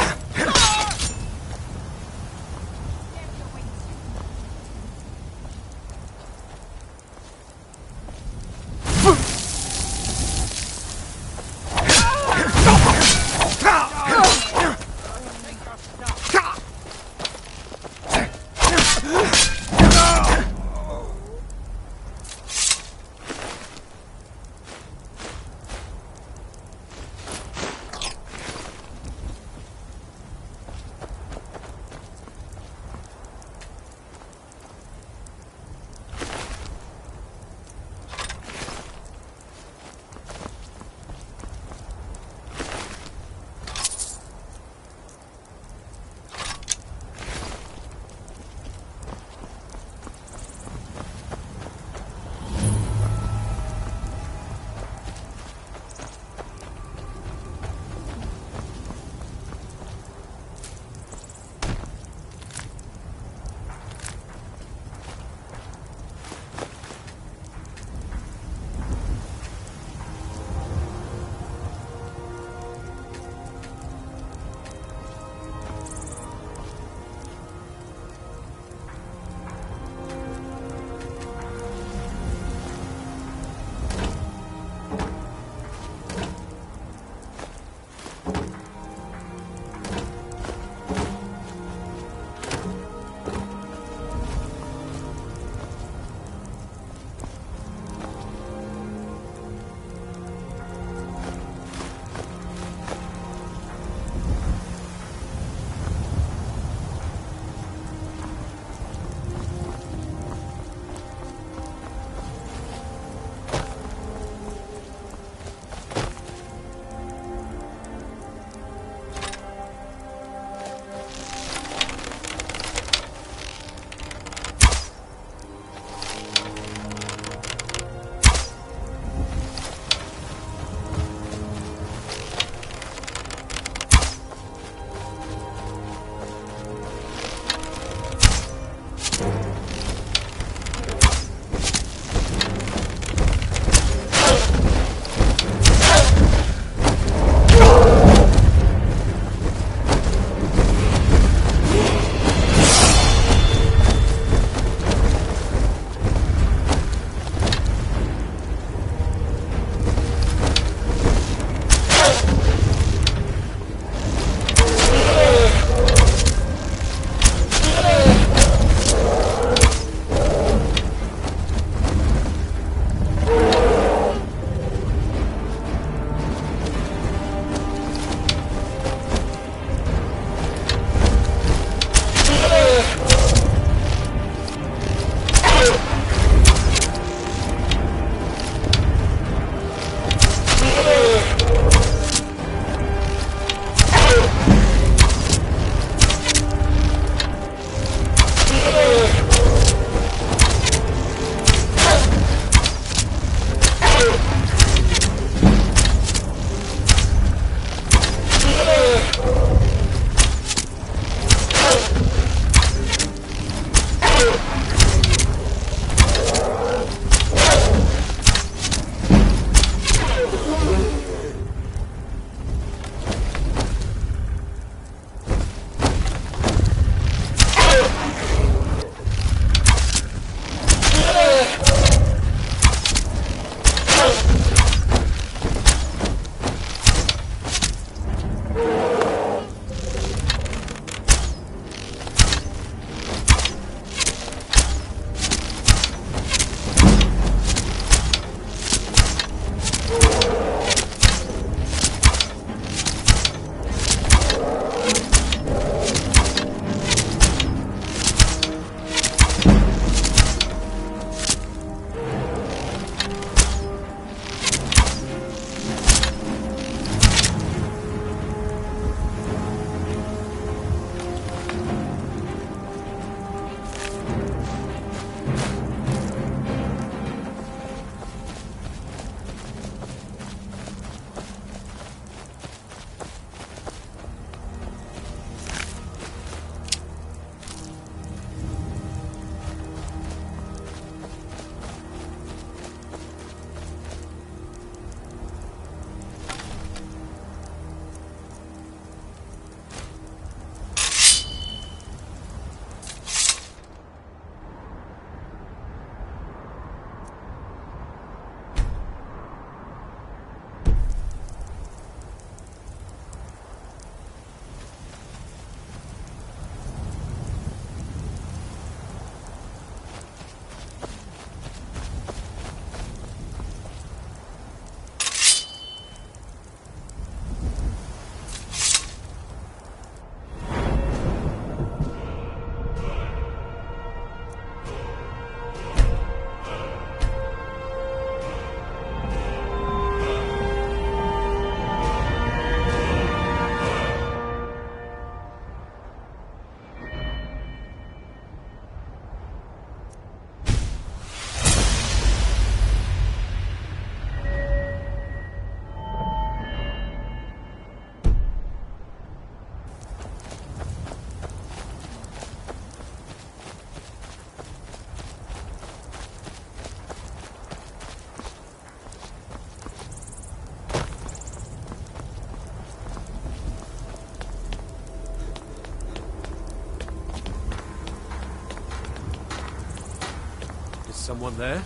someone there?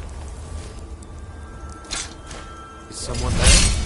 Is someone there?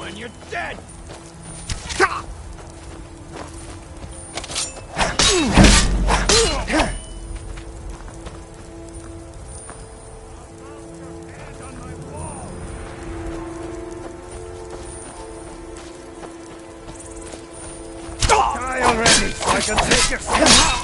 and you're dead! Die already, so I can take your somehow!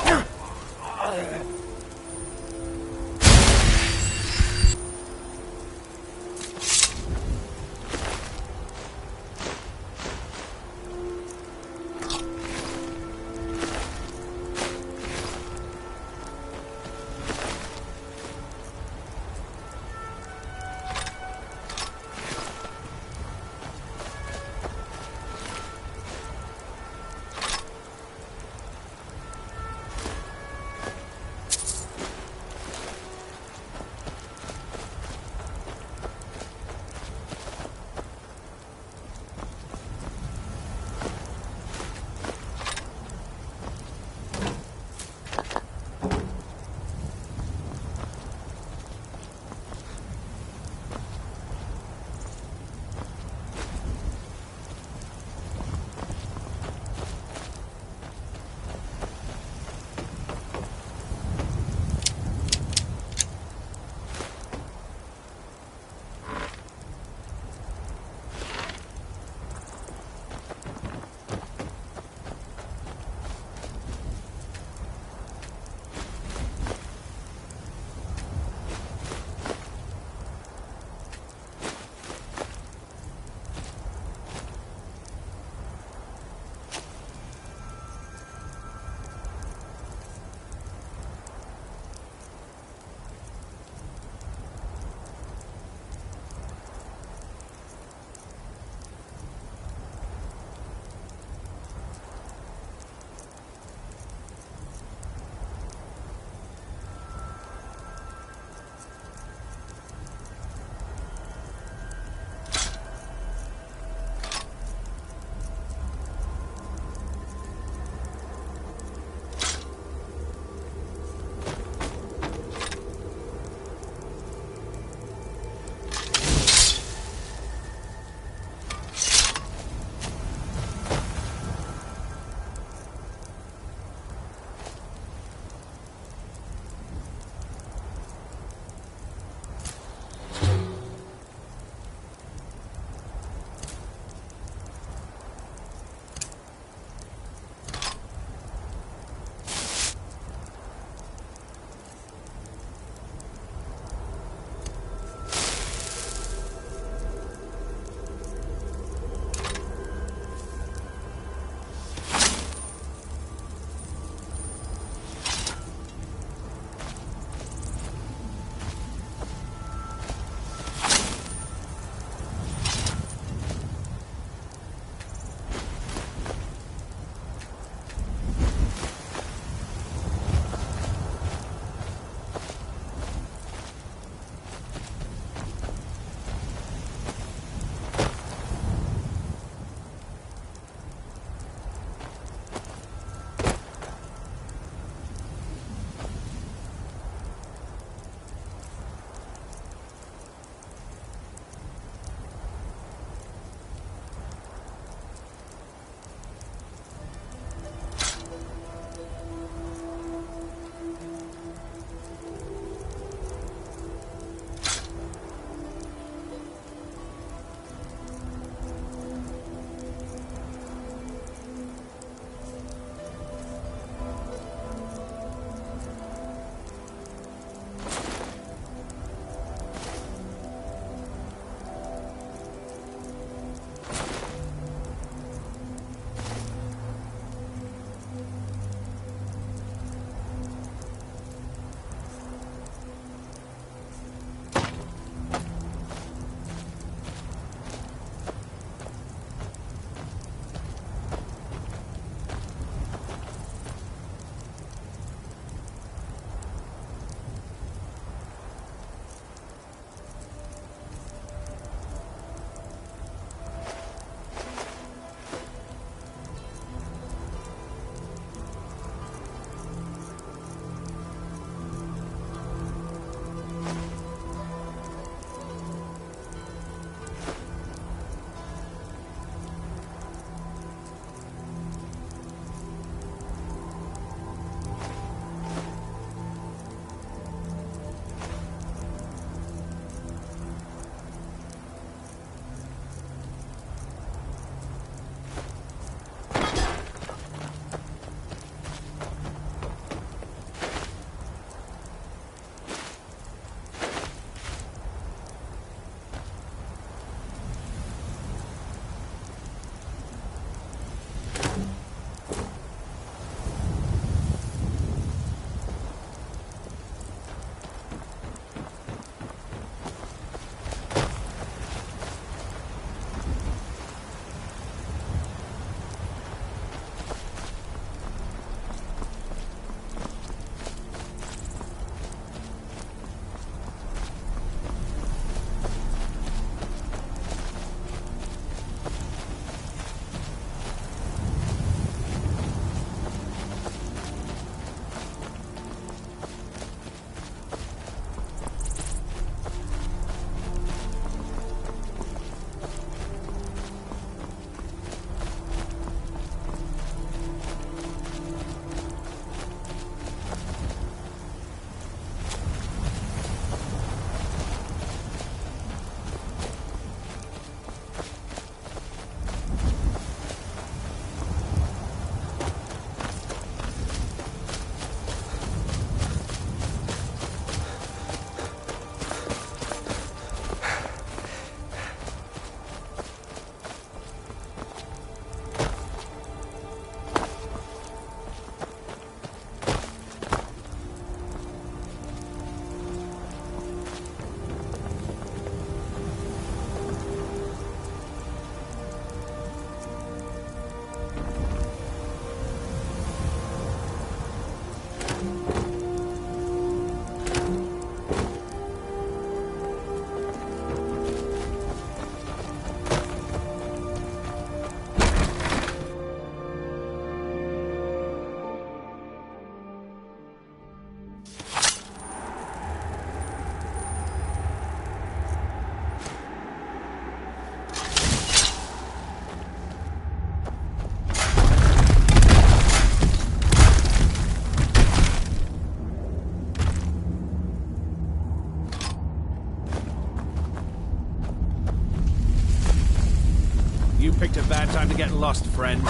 You picked a bad time to get lost, friend.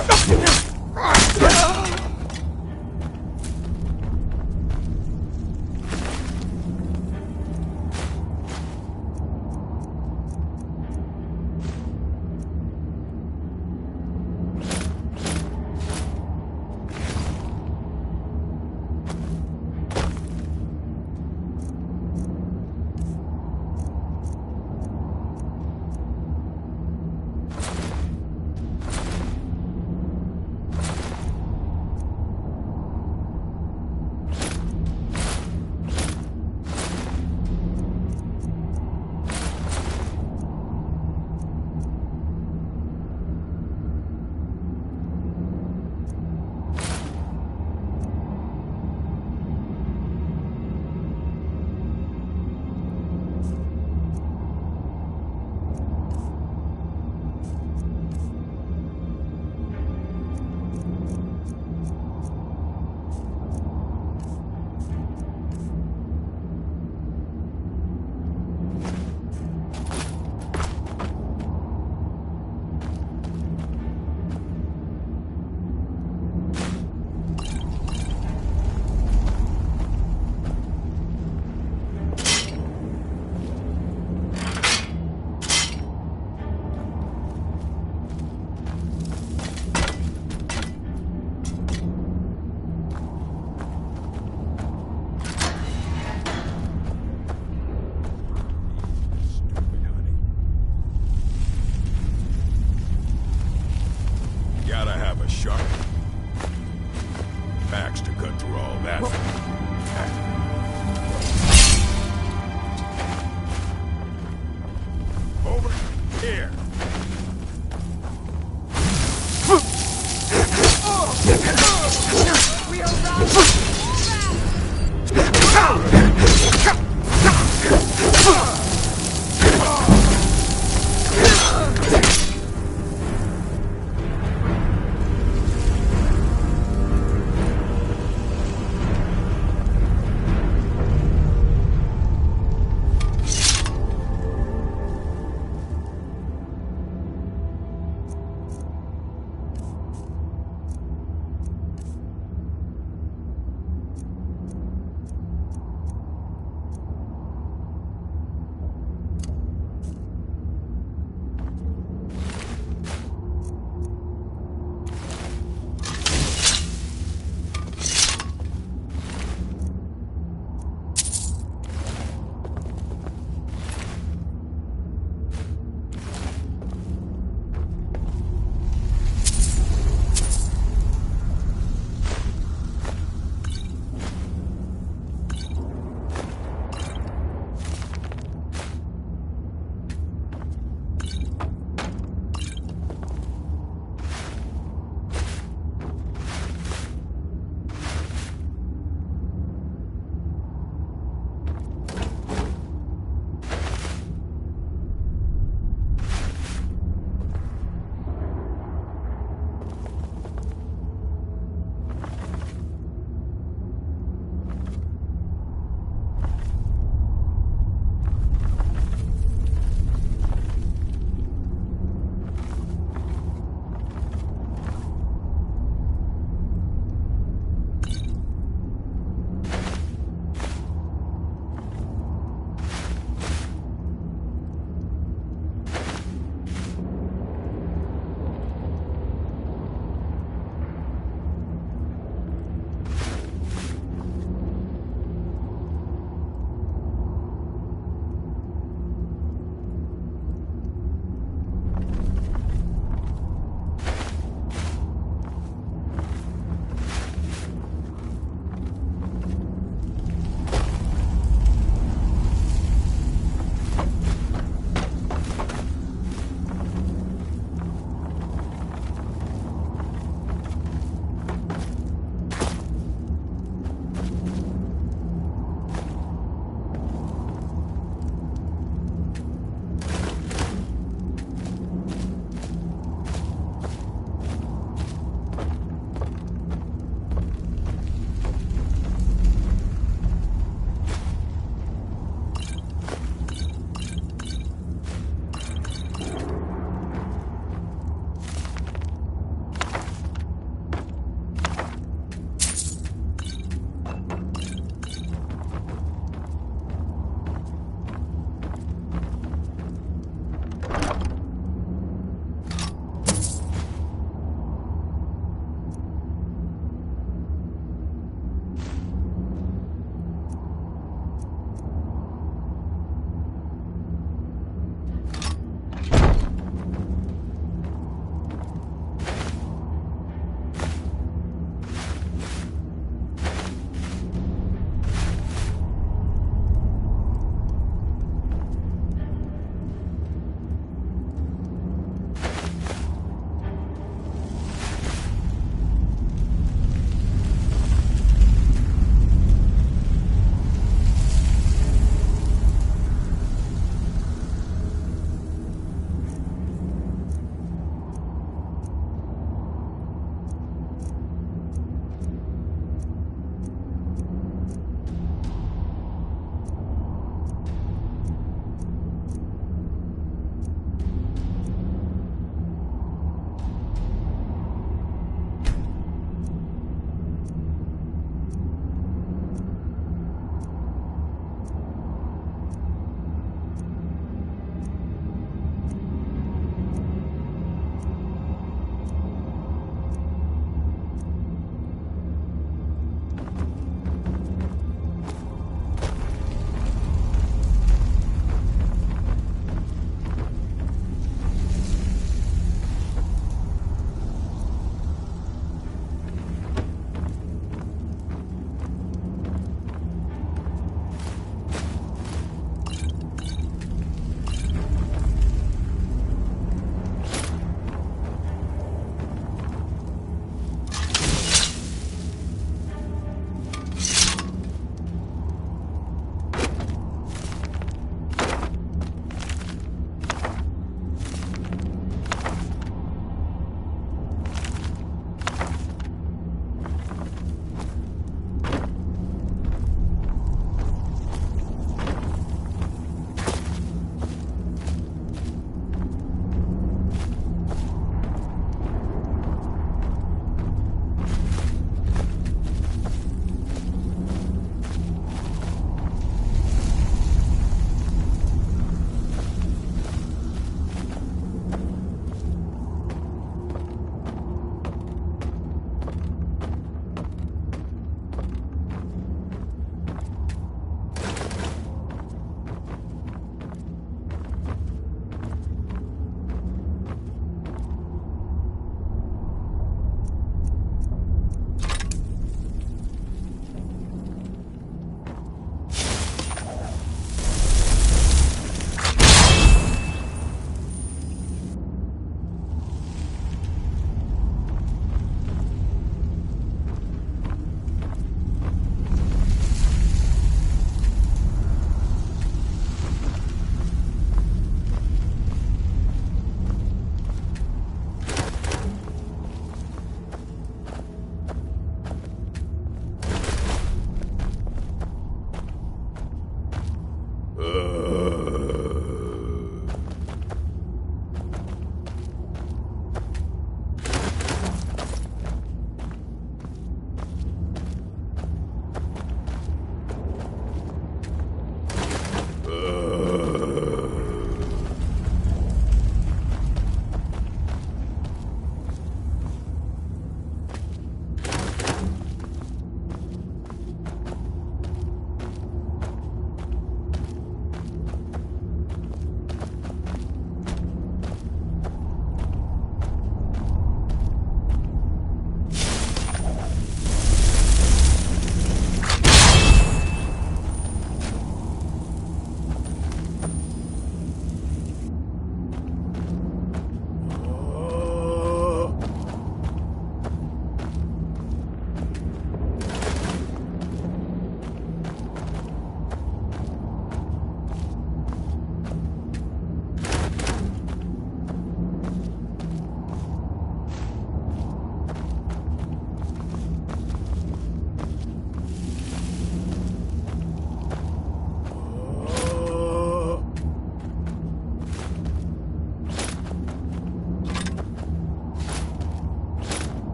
Gotta have a sharp axe to cut through all that. Over here. We are robbed.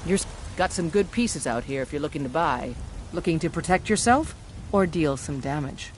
You've got some good pieces out here if you're looking to buy. Looking to protect yourself or deal some damage?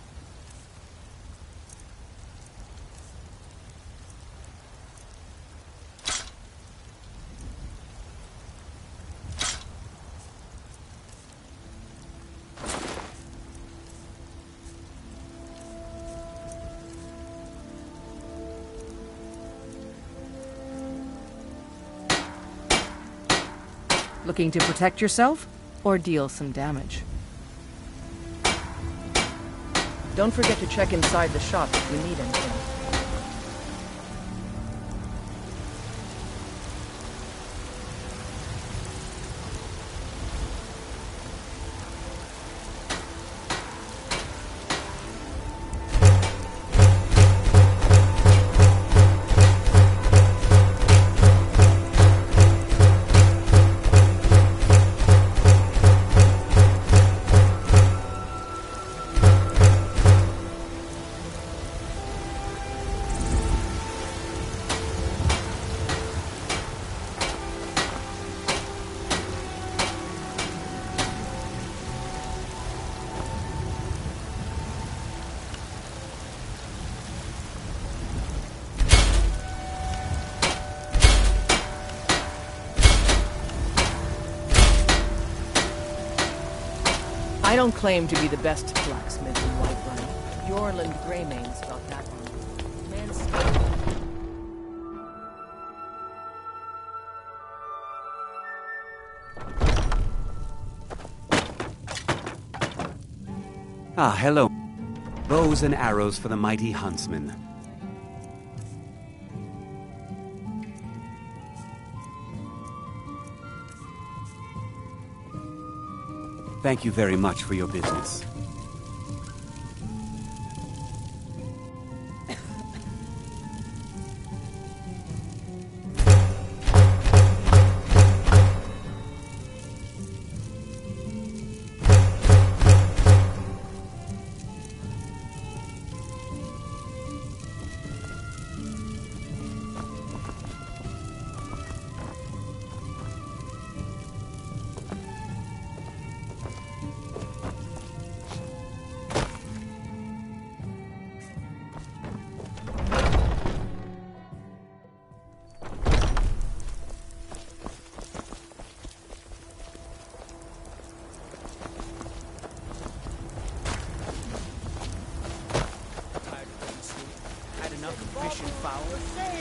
Looking to protect yourself or deal some damage? Don't forget to check inside the shop if you need anything. I don't claim to be the best blacksmith in Whiterun. Yorland Greymane's got that one. Man's Ah, hello. Bows and arrows for the mighty huntsman. Thank you very much for your business.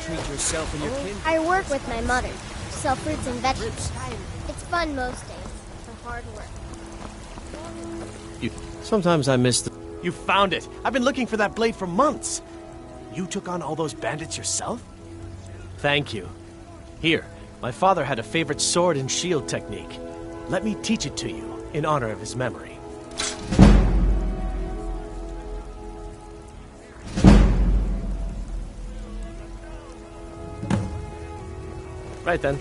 Treat yourself and your kin. I work with my mother. Sell fruits and vegetables. It's fun most days. The hard work. Sometimes I miss the... You found it! I've been looking for that blade for months! You took on all those bandits yourself? Thank you. Here, my father had a favorite sword and shield technique. Let me teach it to you, in honor of his memory. Right then.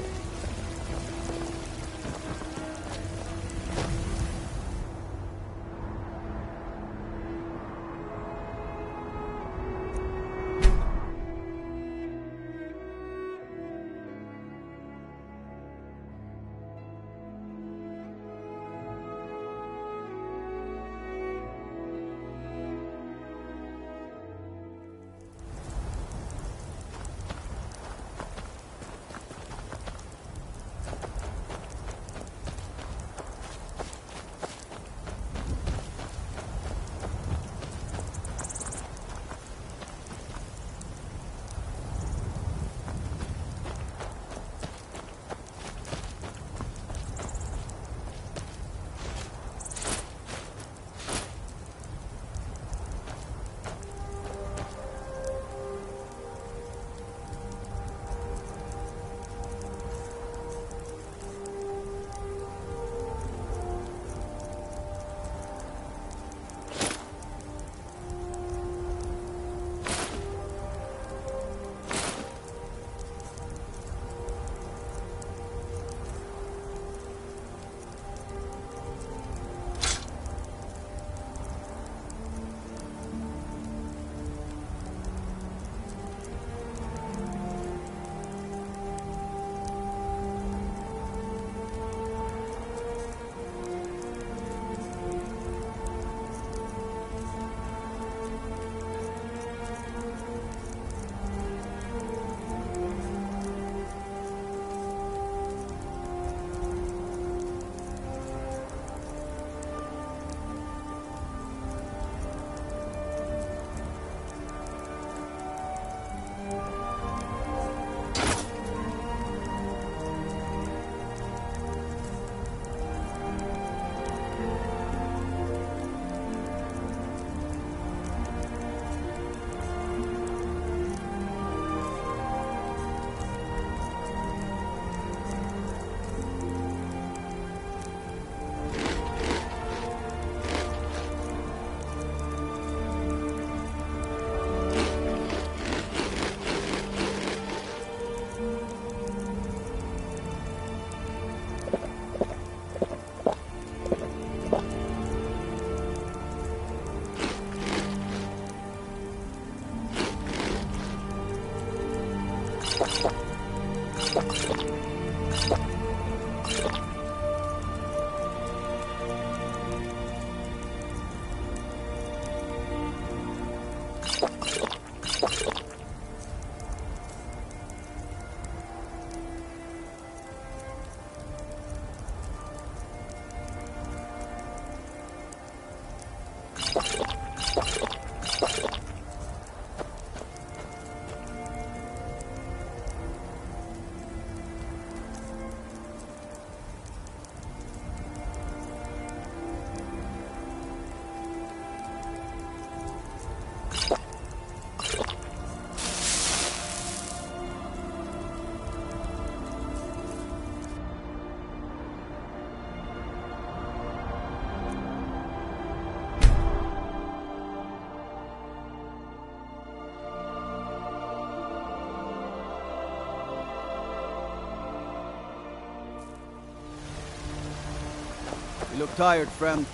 You look tired, friend.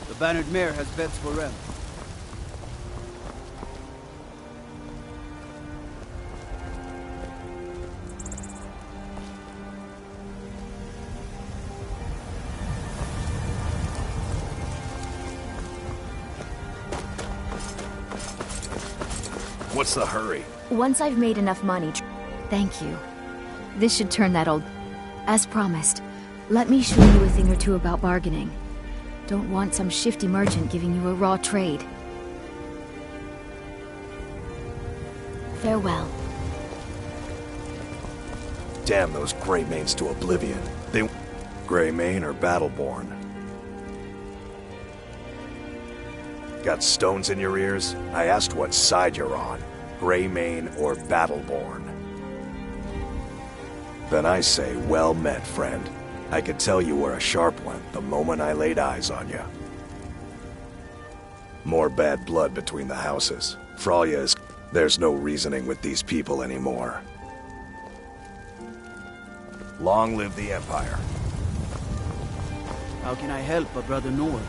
The bannered mare has beds for rent. What's the hurry? Once I've made enough money... Thank you. This should turn that old... As promised, let me show you a thing or two about bargaining. Don't want some shifty merchant giving you a raw trade. Farewell. Damn those Greymanes to oblivion. They... Greymane or Battleborn? Got stones in your ears? I asked what side you're on. Greymane or Battleborn? Then I say, well met, friend. I could tell you were a sharp one the moment I laid eyes on you. More bad blood between the houses. Fralya is... There's no reasoning with these people anymore. Long live the Empire. How can I help a brother Nord?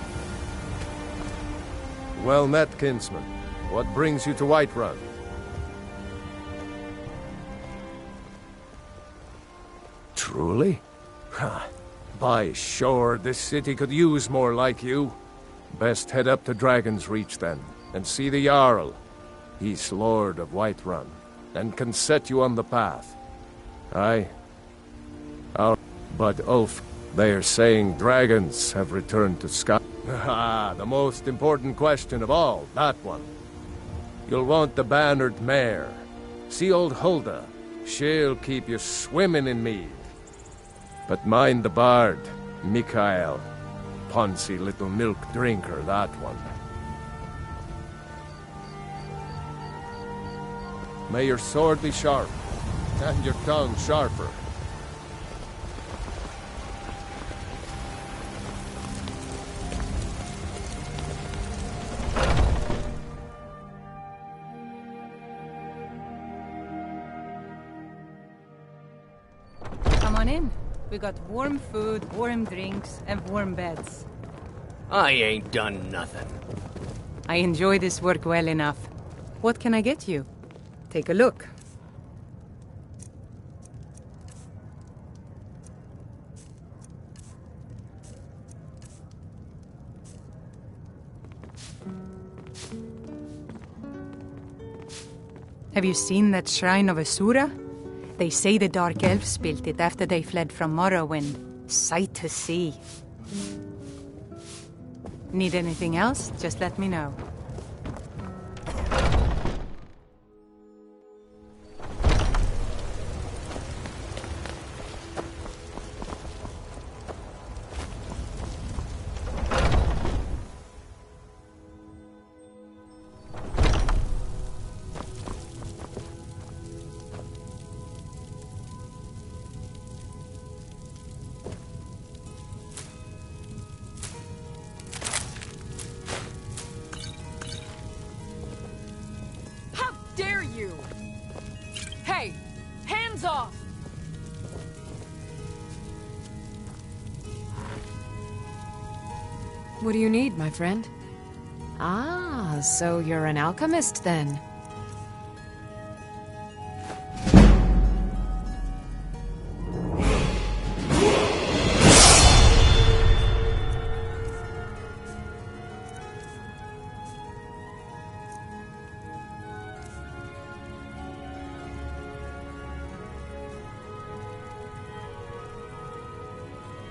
Well met, kinsman. What brings you to Whiterun? Truly? By sure, this city could use more like you. Best head up to Dragon's Reach then, and see the Jarl. He's Lord of Whiterun, and can set you on the path. Aye. But Ulf, they are saying dragons have returned to Sky. Ah, the most important question of all, that one. You'll want the bannered mare. See old Hulda. She'll keep you swimming in mead. But mind the bard, Mikael. Poncy little milk drinker, that one. May your sword be sharp, and your tongue sharper. Come on in. We got warm food, warm drinks, and warm beds. I ain't done nothing. I enjoy this work well enough. What can I get you? Take a look. Have you seen that shrine of Asura? They say the Dark Elves built it after they fled from Morrowind. Sight to see. Need anything else? Just let me know. Hey! Hands off! What do you need, my friend? Ah, so you're an alchemist then.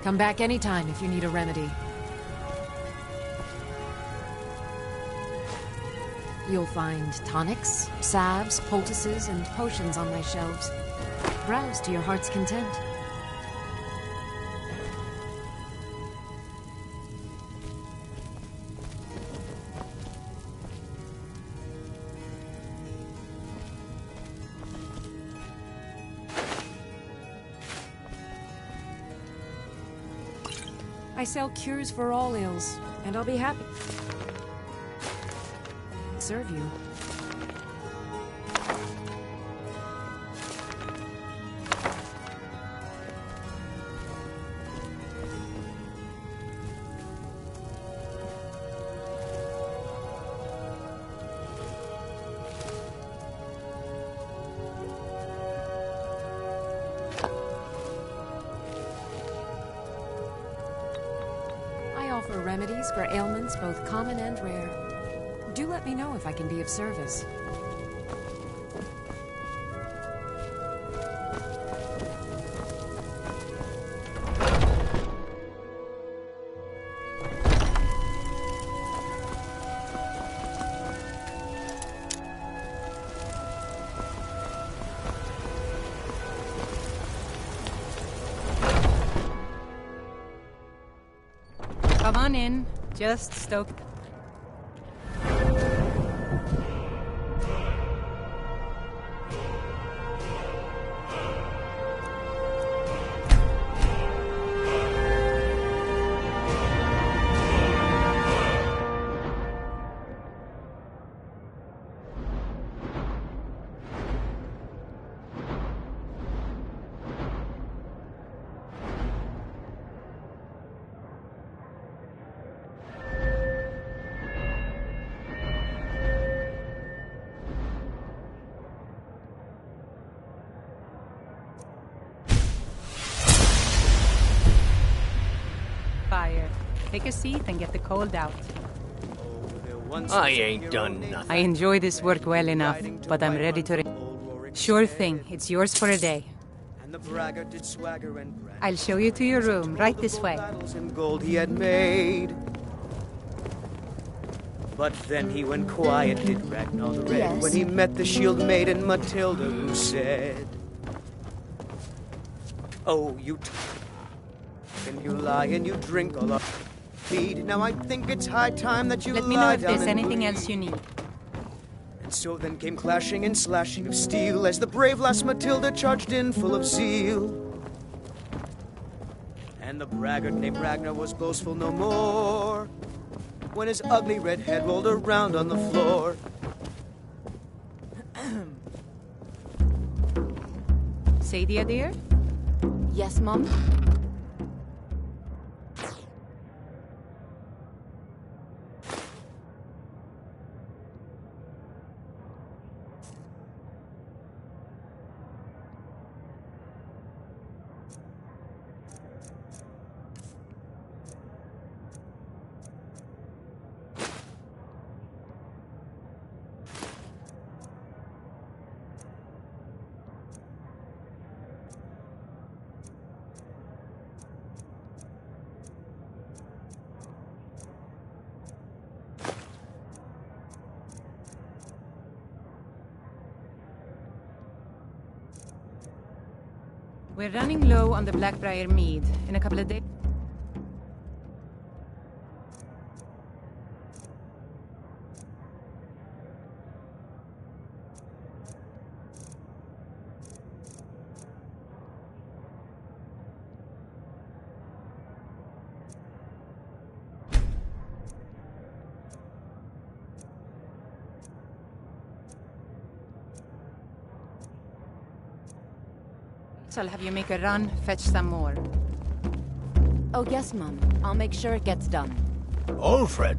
Come back anytime if you need a remedy. You'll find tonics, salves, poultices, and potions on my shelves. Browse to your heart's content. I sell cures for all ills, and I'll be happy to serve you. For remedies for ailments both common and rare. Do let me know if I can be of service. Come on in. Just stoke. Fire. Take a seat and get the cold out. I ain't done nothing. I enjoy this work well enough, but I'm ready to... Sure thing. It's yours for a day. I'll show you to your room, right this way. Gold he had made. But then he went quiet, did Ragnar the Red, Yes. when he met the shield maiden Matilda, who said, "Oh, you and you lie and you drink all our feed. Now I think it's high time that you Let me know lie if down there's and anything bleed." else you need. And so then came clashing and slashing of steel as the brave lass Matilda charged in full of zeal. And the braggart named Ragnar was boastful no more when his ugly red head rolled around on the floor. Sadia, dear? Yes, Mom? We're running low on the Blackbriar mead. In a couple of days... I'll have you make a run, fetch some more. Oh, yes, Mom. I'll make sure it gets done. Alfred,